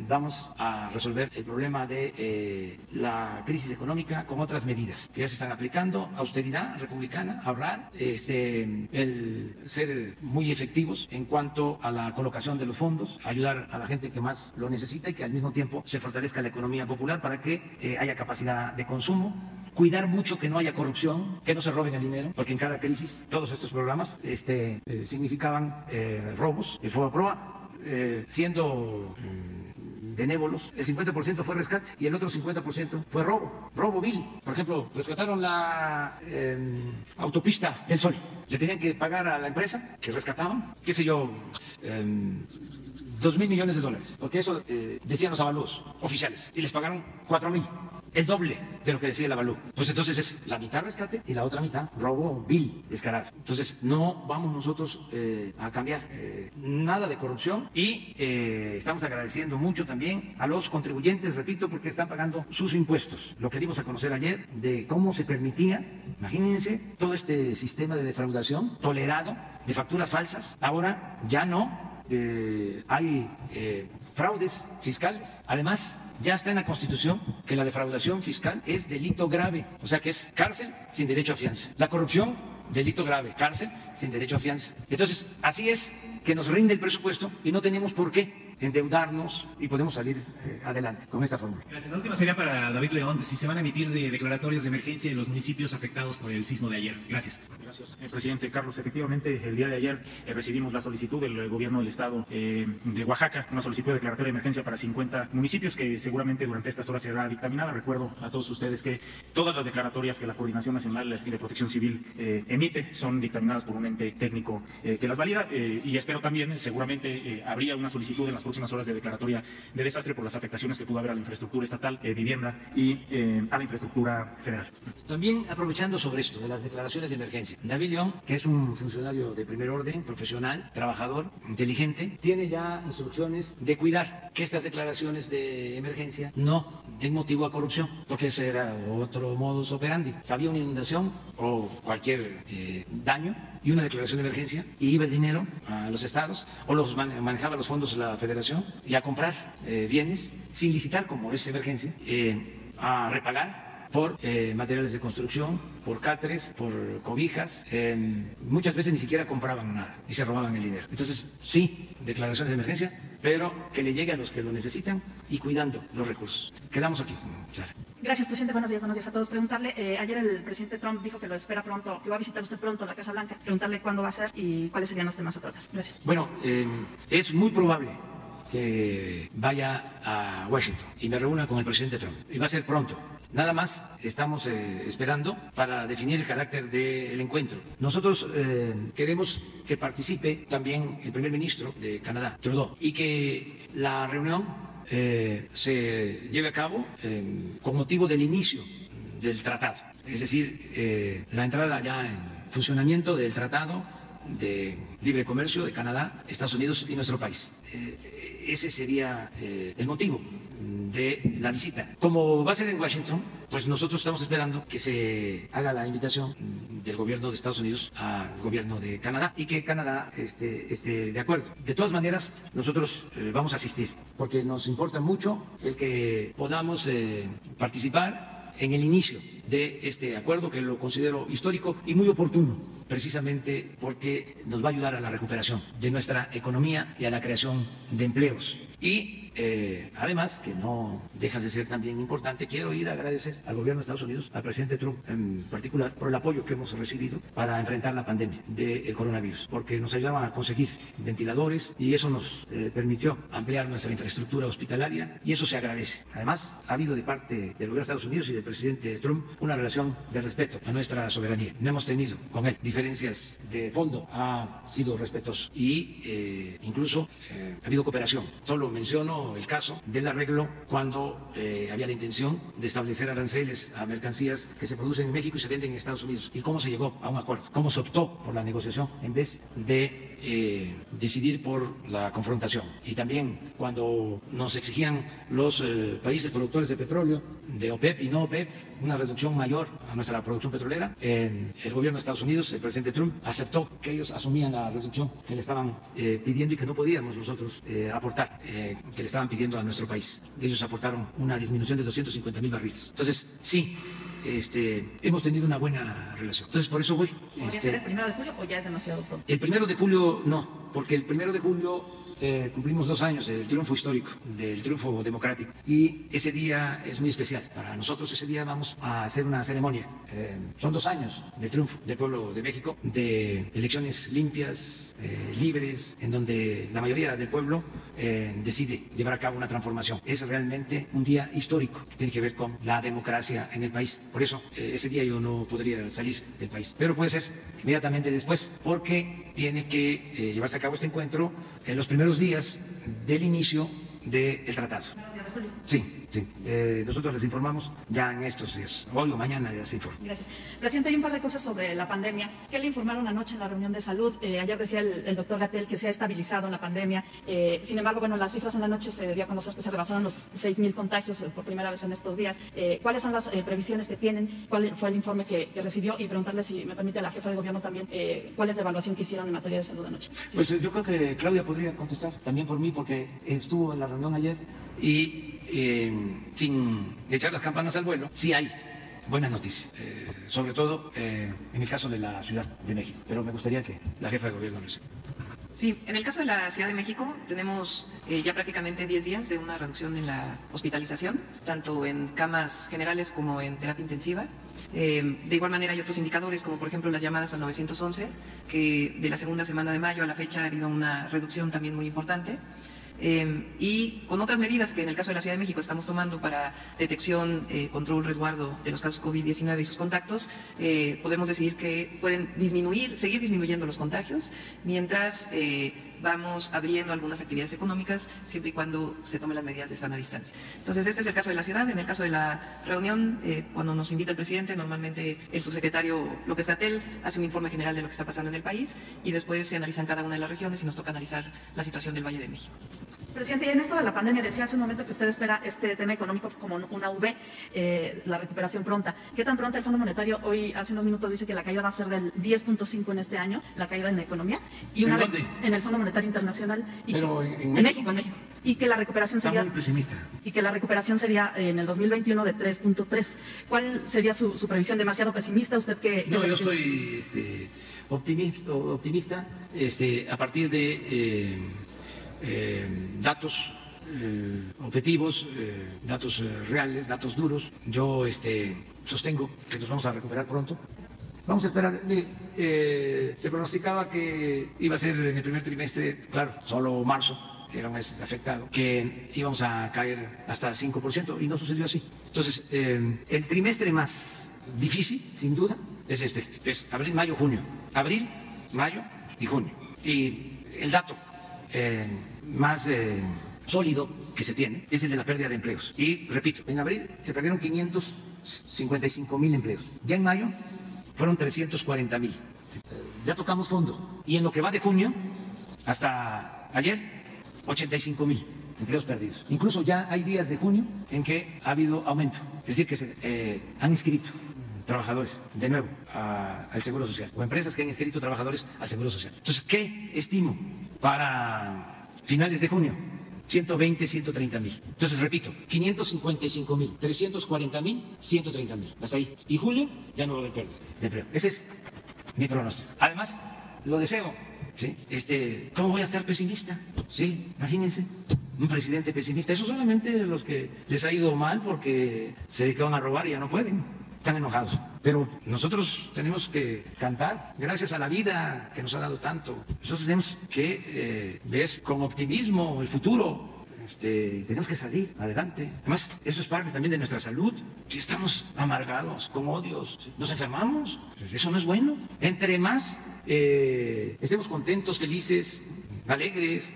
vamos a resolver el problema de la crisis económica con otras medidas que ya se están aplicando: austeridad republicana, ahorrar, el ser muy efectivos en cuanto a la colocación de los fondos, ayudar a la gente que más lo necesita y que al mismo tiempo se fortalezca la economía popular para que haya capacidad de consumo. Cuidar mucho que no haya corrupción, que no se roben el dinero, porque en cada crisis todos estos programas significaban robos. El FOBAPROA, siendo benévolos, el 50% fue rescate y el otro 50% fue robo vil. Por ejemplo, rescataron la autopista del Sol. Le tenían que pagar a la empresa que rescataban, qué sé yo, 2,000 millones de dólares, porque eso decían los avalúos oficiales, y les pagaron 4,000. El doble de lo que decía el avalúo. Pues entonces es la mitad rescate y la otra mitad robo vil, descarado. Entonces no vamos nosotros a cambiar nada de corrupción y estamos agradeciendo mucho también a los contribuyentes, repito, porque están pagando sus impuestos. Lo que dimos a conocer ayer de cómo se permitía, imagínense, todo este sistema de defraudación tolerado, de facturas falsas. Ahora ya no. Hay fraudes fiscales. Además, ya está en la Constitución que la defraudación fiscal es delito grave, o sea que es cárcel sin derecho a fianza. La corrupción, delito grave, cárcel sin derecho a fianza. Entonces, así es que nos rinde el presupuesto y no tenemos por qué endeudarnos y podemos salir adelante con esta fórmula. Gracias. La última sería para David León, si se van a emitir declaratorias de emergencia en los municipios afectados por el sismo de ayer. Gracias. Gracias, presidente Carlos. Efectivamente, el día de ayer recibimos la solicitud del gobierno del estado de Oaxaca, una solicitud de declaratoria de emergencia para 50 municipios que seguramente durante estas horas será dictaminada. Recuerdo a todos ustedes que todas las declaratorias que la Coordinación Nacional de Protección Civil emite son dictaminadas por un ente técnico que las valida, y espero también, seguramente habría una solicitud en las próximas horas de declaratoria de desastre por las afectaciones que pudo haber a la infraestructura estatal, vivienda y a la infraestructura federal. También aprovechando sobre esto de las declaraciones de emergencia, David León, que es un funcionario de primer orden, profesional, trabajador, inteligente, tiene ya instrucciones de cuidar que estas declaraciones de emergencia no den motivo a corrupción, porque ese era otro modus operandi. Había una inundación o cualquier daño y una declaración de emergencia, y iba el dinero a los estados o los manejaba los fondos de la federación y a comprar bienes sin licitar, como es emergencia, a repagar por materiales de construcción, por cáteres, por cobijas. Muchas veces ni siquiera compraban nada y se robaban el dinero. Entonces, sí, declaraciones de emergencia, pero que le llegue a los que lo necesitan y cuidando los recursos. Quedamos aquí, Sara. Gracias, presidente. Buenos días a todos. Preguntarle, ayer el presidente Trump dijo que lo espera pronto, que va a visitar usted pronto la Casa Blanca. Preguntarle cuándo va a ser y cuáles serían los temas a tratar. Gracias. Bueno, es muy probable que vaya a Washington y me reúna con el presidente Trump. Y va a ser pronto. Nada más estamos esperando para definir el carácter del encuentro. Nosotros queremos que participe también el primer ministro de Canadá, Trudeau, y que la reunión se lleve a cabo con motivo del inicio del tratado. Es decir, la entrada ya en funcionamiento del tratado de libre comercio de Canadá, Estados Unidos y nuestro país. Ese sería el motivo de la visita. Como va a ser en Washington, pues nosotros estamos esperando que se haga la invitación del gobierno de Estados Unidos al gobierno de Canadá y que Canadá esté de acuerdo. De todas maneras, nosotros vamos a asistir porque nos importa mucho el que podamos participar en el inicio de este acuerdo, que lo considero histórico y muy oportuno, precisamente porque nos va a ayudar a la recuperación de nuestra economía y a la creación de empleos. Y además, que no deja de ser también importante, quiero ir a agradecer al gobierno de Estados Unidos, al presidente Trump en particular, por el apoyo que hemos recibido para enfrentar la pandemia del coronavirus, porque nos ayudaron a conseguir ventiladores y eso nos permitió ampliar nuestra infraestructura hospitalaria y eso se agradece. Además, ha habido de parte del gobierno de Estados Unidos y del presidente Trump una relación de respeto a nuestra soberanía. No hemos tenido con él diferencias de fondo, ha sido respetuoso y incluso ha habido cooperación. Solo menciono el caso del arreglo cuando había la intención de establecer aranceles a mercancías que se producen en México y se venden en Estados Unidos y cómo se llegó a un acuerdo, cómo se optó por la negociación en vez de decidir por la confrontación. Y también cuando nos exigían los países productores de petróleo, de OPEP y no OPEP, una reducción mayor a nuestra producción petrolera, el gobierno de Estados Unidos, el presidente Trump, aceptó que ellos asumían la reducción que le estaban pidiendo y que no podíamos nosotros aportar, que le estaban pidiendo a nuestro país. Ellos aportaron una disminución de 250,000 barriles. Entonces, sí, hemos tenido una buena relación. Entonces, por eso voy. ¿Podría ser el 1 de julio o ya es demasiado pronto? El 1 de julio no, porque el 1 de julio cumplimos 2 años del triunfo histórico, del triunfo democrático. Y ese día es muy especial. Para nosotros ese día vamos a hacer una ceremonia. Son 2 años del triunfo del pueblo de México, de elecciones limpias, libres, en donde la mayoría del pueblo decide llevar a cabo una transformación. Es realmente un día histórico que tiene que ver con la democracia en el país. Por eso ese día yo no podría salir del país. Pero puede ser inmediatamente después, porque tiene que llevarse a cabo este encuentro en los primeros días del inicio del tratado. Sí. Nosotros les informamos ya en estos días. Hoy o mañana ya se informa. Gracias. Presidente, hay un par de cosas sobre la pandemia. ¿Qué le informaron anoche en la reunión de salud? Ayer decía el doctor Gatell que se ha estabilizado la pandemia. Sin embargo, bueno, las cifras en la noche se dio a conocer que se rebasaron los 6,000 contagios por primera vez en estos días. ¿Cuáles son las previsiones que tienen? ¿Cuál fue el informe que recibió? Y preguntarle, si me permite, a la jefa de gobierno también, ¿cuál es la evaluación que hicieron en materia de salud anoche? Sí. Pues yo creo que Claudia podría contestar también por mí, porque estuvo en la reunión ayer y sin echar las campanas al vuelo, sí hay buenas noticias, sobre todo en el caso de la Ciudad de México, pero me gustaría que la jefa de gobierno lo sepa. Sí, en el caso de la Ciudad de México tenemos ya prácticamente 10 días de una reducción en la hospitalización, tanto en camas generales como en terapia intensiva. De igual manera hay otros indicadores, como por ejemplo las llamadas al 911, que de la segunda semana de mayo a la fecha ha habido una reducción también muy importante. Y con otras medidas que en el caso de la Ciudad de México estamos tomando para detección, control, resguardo de los casos COVID-19 y sus contactos, podemos decir que pueden seguir disminuyendo los contagios, mientras vamos abriendo algunas actividades económicas, siempre y cuando se tomen las medidas de sana distancia. Entonces, este es el caso de la ciudad. En el caso de la reunión, cuando nos invita el presidente, normalmente el subsecretario López-Gatell hace un informe general de lo que está pasando en el país y después se analizan cada una de las regiones y nos toca analizar la situación del Valle de México. Presidente, y en esto de la pandemia, decía hace un momento que usted espera este tema económico como una V, la recuperación pronta. ¿Qué tan pronta el Fondo Monetario hoy, hace unos minutos, dice que la caída va a ser del 10.5 en este año, la caída en la economía? Y ¿En dónde? En el Fondo Monetario Internacional. Pero en México. y que la recuperación Está sería muy pesimista. y que la recuperación sería en el 2021 de 3.3. ¿Cuál sería su previsión? ¿Demasiado pesimista? ¿Usted qué? No, yo estoy optimista a partir de datos objetivos, datos reales, datos duros. Yo sostengo que nos vamos a recuperar pronto. Vamos a esperar. Se pronosticaba que iba a ser en el primer trimestre, claro, solo marzo era un mes afectado, que íbamos a caer hasta 5% y no sucedió así. Entonces, el trimestre más difícil, sin duda, es es abril, mayo, junio. Abril, mayo y junio. Y el dato más sólido que se tiene es el de la pérdida de empleos. Y repito, en abril se perdieron 555,000 empleos. Ya en mayo fueron 340,000. Ya tocamos fondo. Y en lo que va de junio hasta ayer, 85,000 empleos perdidos. Incluso ya hay días de junio en que ha habido aumento. Es decir, que se han inscrito trabajadores de nuevo al Seguro Social, o empresas que han inscrito trabajadores al Seguro Social. Entonces, ¿qué estimo para finales de junio? 120, 130,000. Entonces, repito, 555,000, 340,000, 130,000. Hasta ahí. Y julio ya no va a haber pérdida de empleo. Ese es mi pronóstico. Además, lo deseo. ¿Sí? ¿Cómo voy a estar pesimista? Sí, imagínense, un presidente pesimista. Eso solamente los que les ha ido mal porque se dedicaron a robar y ya no pueden. Están enojados. Pero nosotros tenemos que cantar gracias a la vida que nos ha dado tanto. Nosotros tenemos que ver con optimismo el futuro. Tenemos que salir adelante. Además, eso es parte también de nuestra salud. Si estamos amargados, con odios, nos enfermamos. Eso no es bueno. Entre más estemos contentos, felices, alegres,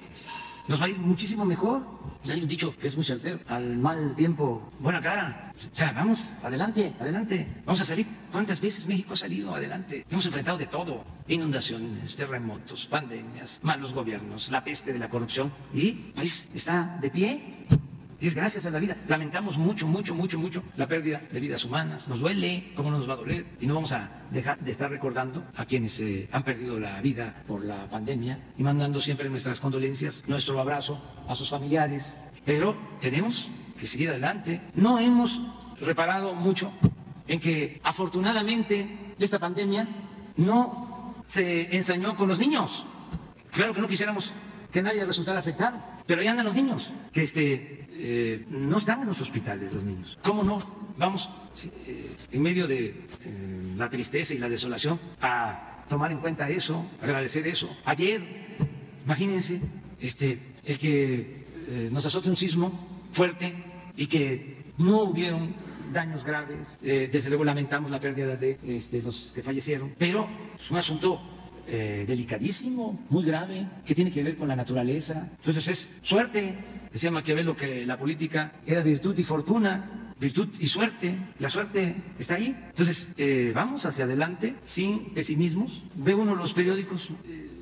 nos va a ir muchísimo mejor. Hay un dicho que es muy certero: al mal tiempo, buena cara. O sea, vamos, adelante, adelante. Vamos a salir. ¿Cuántas veces México ha salido adelante? Hemos enfrentado de todo: inundaciones, terremotos, pandemias, malos gobiernos, la peste de la corrupción. Y el país está de pie. Y es gracias a la vida. Lamentamos mucho la pérdida de vidas humanas. Nos duele, ¿cómo nos va a doler? Y no vamos a dejar de estar recordando a quienes han perdido la vida por la pandemia y mandando siempre nuestras condolencias, nuestro abrazo a sus familiares. Pero tenemos que seguir adelante. No hemos reparado mucho en que afortunadamente esta pandemia no se ensañó con los niños. Claro que no quisiéramos que nadie resultara afectado, pero ahí andan los niños, que no están en los hospitales los niños. ¿Cómo no? Vamos, en medio de la tristeza y la desolación, a tomar en cuenta eso, agradecer eso. Ayer, imagínense, el que nos azote un sismo fuerte y que no hubieron daños graves. Desde luego lamentamos la pérdida de los que fallecieron, pero es un asunto delicadísimo, muy grave, que tiene que ver con la naturaleza. Entonces es suerte. Decía Maquiavelo que la política era virtud y fortuna, virtud y suerte. La suerte está ahí. Entonces vamos hacia adelante sin pesimismos. Ve uno los periódicos,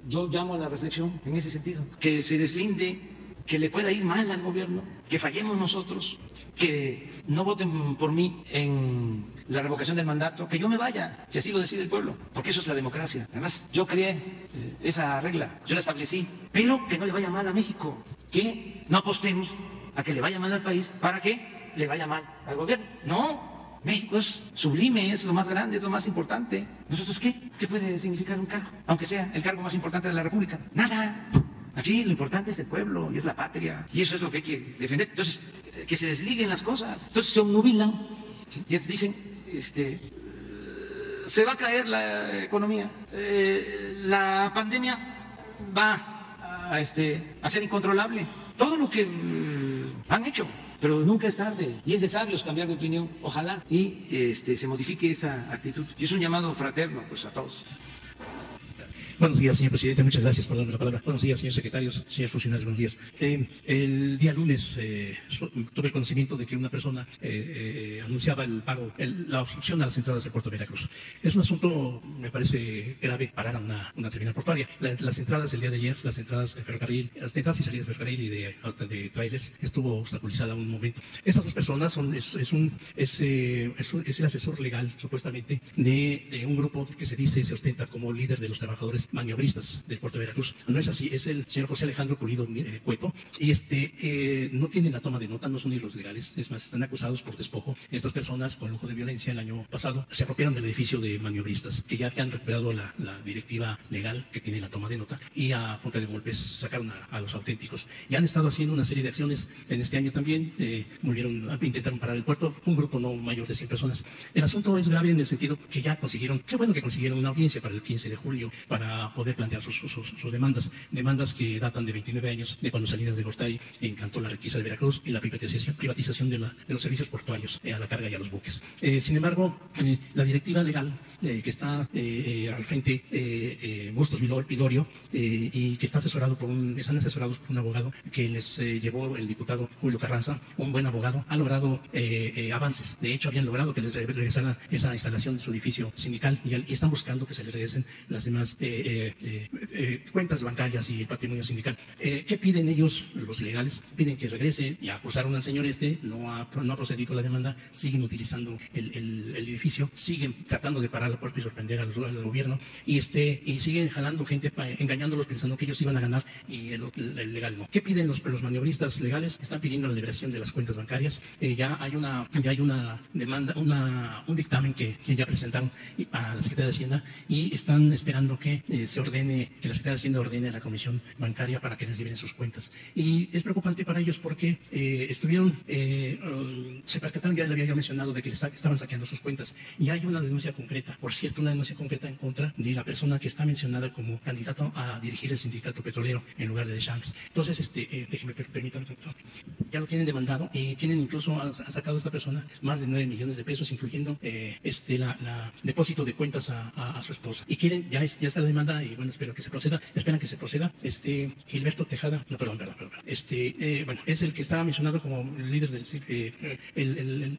yo llamo a la reflexión en ese sentido, que se deslinde, que le pueda ir mal al gobierno, que fallemos nosotros, que no voten por mí en la revocación del mandato, que yo me vaya, si así lo decide el pueblo, porque eso es la democracia. Además, yo creé esa regla, yo la establecí, pero que no le vaya mal a México, que no apostemos a que le vaya mal al país para que le vaya mal al gobierno. No, México es sublime, es lo más grande, es lo más importante. ¿Nosotros qué? ¿Qué puede significar un cargo? Aunque sea el cargo más importante de la República. Nada. Aquí lo importante es el pueblo y es la patria, y eso es lo que hay que defender. Entonces, que se desliguen las cosas. Entonces se obnubilan, ¿sí? Y dicen, se va a caer la economía, la pandemia va a ser incontrolable. Todo lo que han hecho, pero nunca es tarde, y es de sabios cambiar de opinión. Ojalá y se modifique esa actitud. Y es un llamado fraterno pues a todos. Buenos días, señor presidente. Muchas gracias por darme la palabra. Buenos días, señores secretarios, señores funcionarios. Buenos días. El día lunes tuve conocimiento de que una persona anunciaba el pago, la obstrucción a las entradas del puerto de Veracruz. Es un asunto, me parece grave, parar a una terminal portuaria. Las entradas el día de ayer, las entradas de ferrocarril, las entradas y salidas de ferrocarril y de trailers, estuvo obstaculizada un momento. Estas dos personas es el asesor legal, supuestamente, de un grupo que se ostenta como líder de los trabajadores principales maniobristas del puerto de Veracruz. No es así, es el señor José Alejandro Pulido Cueto, y no tienen la toma de nota, no son ni los legales, es más, están acusados por despojo. Estas personas, con lujo de violencia, el año pasado se apropiaron del edificio de maniobristas, que ya han recuperado la directiva legal que tiene la toma de nota, y a punta de golpes sacaron a los auténticos. Y han estado haciendo una serie de acciones en este año también, intentaron parar el puerto, un grupo no mayor de 100 personas. El asunto es grave en el sentido que ya consiguieron, qué bueno que consiguieron una audiencia para el 15 de julio para poder plantear sus demandas que datan de 29 años, de cuando Salinas de Gortari encantó la requisa de Veracruz y la privatización de los servicios portuarios a la carga y a los buques. Sin embargo, la directiva legal que está al frente, Bustos Vilorio, y que están asesorados por un abogado que les llevó el diputado Julio Carranza, un buen abogado, ha logrado avances. De hecho, habían logrado que les regresara esa instalación de su edificio sindical y están buscando que se les regresen las demás cuentas bancarias y el patrimonio sindical. ¿Qué piden ellos, los legales? Piden que regrese, y acusaron al señor no ha procedido a la demanda, siguen utilizando el edificio, siguen tratando de parar la puerta y sorprender al gobierno, y siguen jalando gente, engañándolos pensando que ellos iban a ganar y el legal no. ¿Qué piden los maniobristas legales? Están pidiendo la liberación de las cuentas bancarias. Ya hay una demanda, un dictamen que ya presentaron a la Secretaría de Hacienda, y están esperando que la Secretaría de Hacienda ordene a la Comisión Bancaria para que les liberen sus cuentas. Y es preocupante para ellos porque se percataron, ya le había yo mencionado, de que estaban saqueando sus cuentas, y hay una denuncia concreta, por cierto, una denuncia concreta en contra de la persona que está mencionada como candidato a dirigir el sindicato petrolero en lugar de Deschamps. Entonces, déjeme permítanme, ya lo tienen demandado, y tienen incluso, ha sacado a esta persona más de 9 millones de pesos, incluyendo depósito de cuentas a su esposa. Y quieren, ya está la demanda, y bueno, esperan que se proceda. Gilberto Tejada, es el que estaba mencionado como líder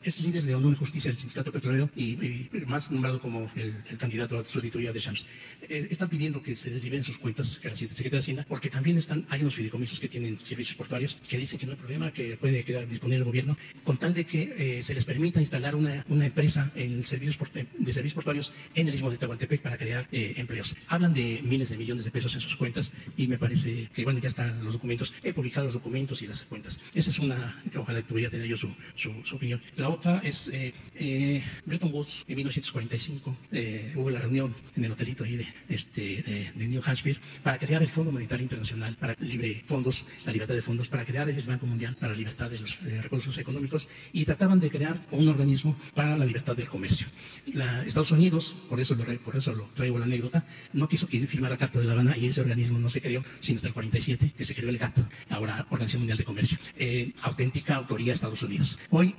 es líder de Honor y Justicia del sindicato petrolero, y más nombrado como el candidato a sustituir a Deschamps. Están pidiendo que se les liberen sus cuentas a la Secretaría de Hacienda, porque también hay unos fideicomisos que tienen servicios portuarios que dicen que no hay problema, que puede disponer el gobierno, con tal de que se les permita instalar una empresa de servicios portuarios en el Istmo de Tehuantepec para crear empleos. Hablan de miles de millones de pesos en sus cuentas, y me parece que, bueno, ya están los documentos, he publicado los documentos y las cuentas. Esa es una que ojalá pudiera tener yo su opinión. La otra es Bretton Woods. En 1945 hubo la reunión en el hotelito ahí de New Hampshire para crear el Fondo Monetario Internacional para la libertad de fondos, para crear el Banco Mundial para la libertad de los recursos económicos, y trataban de crear un organismo para la libertad del comercio. Estados Unidos, por eso lo traigo la anécdota, no quiso firmar la Carta de La Habana, y ese organismo no se creó sino hasta el 47, que se creó el GATT, ahora Organización Mundial de Comercio, auténtica autoría de Estados Unidos. Hoy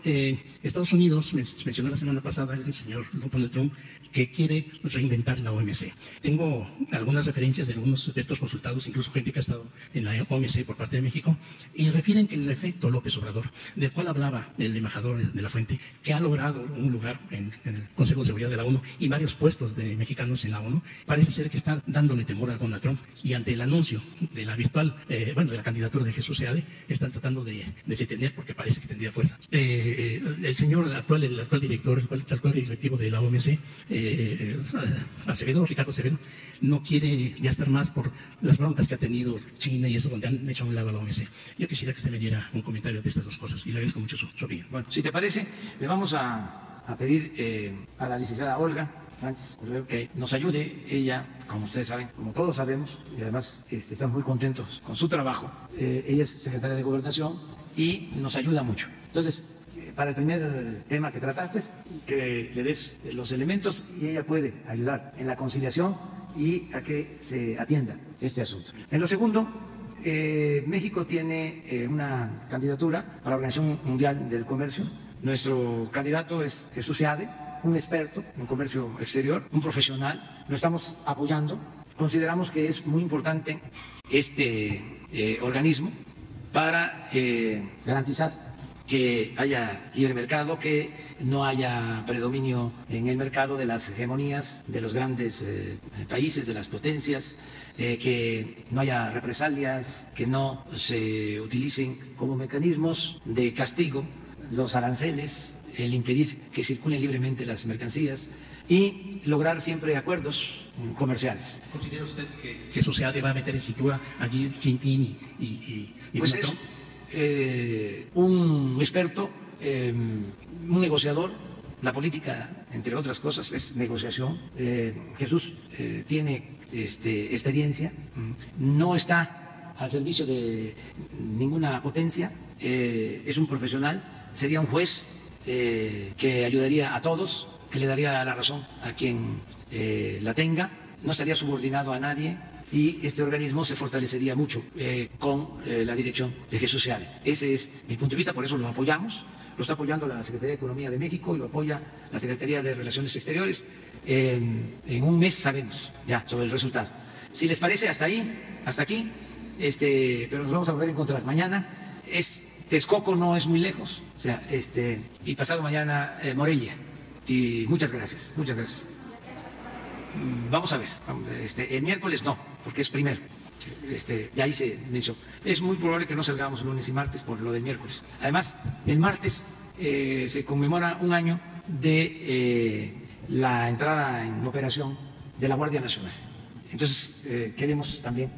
Estados Unidos mencionó la semana pasada el señor Donald Trump que quiere reinventar la OMC. Tengo algunas referencias de algunos expertos consultados, incluso gente que ha estado en la OMC por parte de México, y refieren que el efecto López Obrador, del cual hablaba el embajador de la Fuente, que ha logrado un lugar en el Consejo de Seguridad de la ONU y varios puestos de mexicanos en la ONU, parece ser que está dándole temor a Donald Trump, y ante el anuncio de la virtual, de la candidatura de Jesús Seade, están tratando de detener, porque parece que tendría fuerza. El señor, el actual director, el actual directivo de la OMC, Ricardo Acevedo, no quiere ya estar más por las broncas que ha tenido China y eso, donde han hecho a un lado a la OMC. Yo quisiera que usted me diera un comentario de estas dos cosas, y le agradezco mucho su opinión. Bueno, si te parece, le vamos a pedir a la licenciada Olga Sánchez que nos ayude. Ella, como ustedes saben, como todos sabemos, y además estamos muy contentos con su trabajo. Ella es secretaria de Gobernación y nos ayuda mucho. Entonces, para el primer tema que trataste, que le des los elementos, y ella puede ayudar en la conciliación y a que se atienda este asunto. En lo segundo, México tiene una candidatura a la Organización Mundial del Comercio. Nuestro candidato es Jesús Seade, un experto en comercio exterior, un profesional. Lo estamos apoyando. Consideramos que es muy importante este organismo para garantizar que haya libre mercado, que no haya predominio en el mercado de las hegemonías de los grandes países, de las potencias, que no haya represalias, que no se utilicen como mecanismos de castigo los aranceles el impedir que circulen libremente las mercancías y lograr siempre acuerdos comerciales. ¿Considera usted que eso se va a meter en cintura allí Jinping y pues Donald Trump? Un experto, un negociador. La política, entre otras cosas, es negociación. Jesús tiene experiencia, no está al servicio de ninguna potencia, es un profesional, sería un juez que ayudaría a todos, que le daría la razón a quien la tenga, no estaría subordinado a nadie y este organismo se fortalecería mucho con la dirección de Jesús Seade. Ese es mi punto de vista, por eso lo apoyamos. Lo está apoyando la Secretaría de Economía de México y lo apoya la Secretaría de Relaciones Exteriores. En un mes sabemos ya sobre el resultado. Si les parece, hasta aquí, pero nos vamos a volver a encontrar. Mañana Texcoco no es muy lejos, o sea, y pasado mañana Morelia. Y muchas gracias. Vamos a ver, el miércoles no, porque es primero. Ya hice mención. Es muy probable que no salgamos lunes y martes por lo del miércoles. Además, el martes se conmemora un año de la entrada en operación de la Guardia Nacional. Entonces, queremos también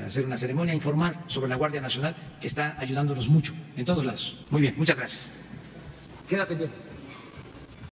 hacer una ceremonia, informar sobre la Guardia Nacional, que está ayudándonos mucho en todos lados. Muy bien, muchas gracias. Queda pendiente.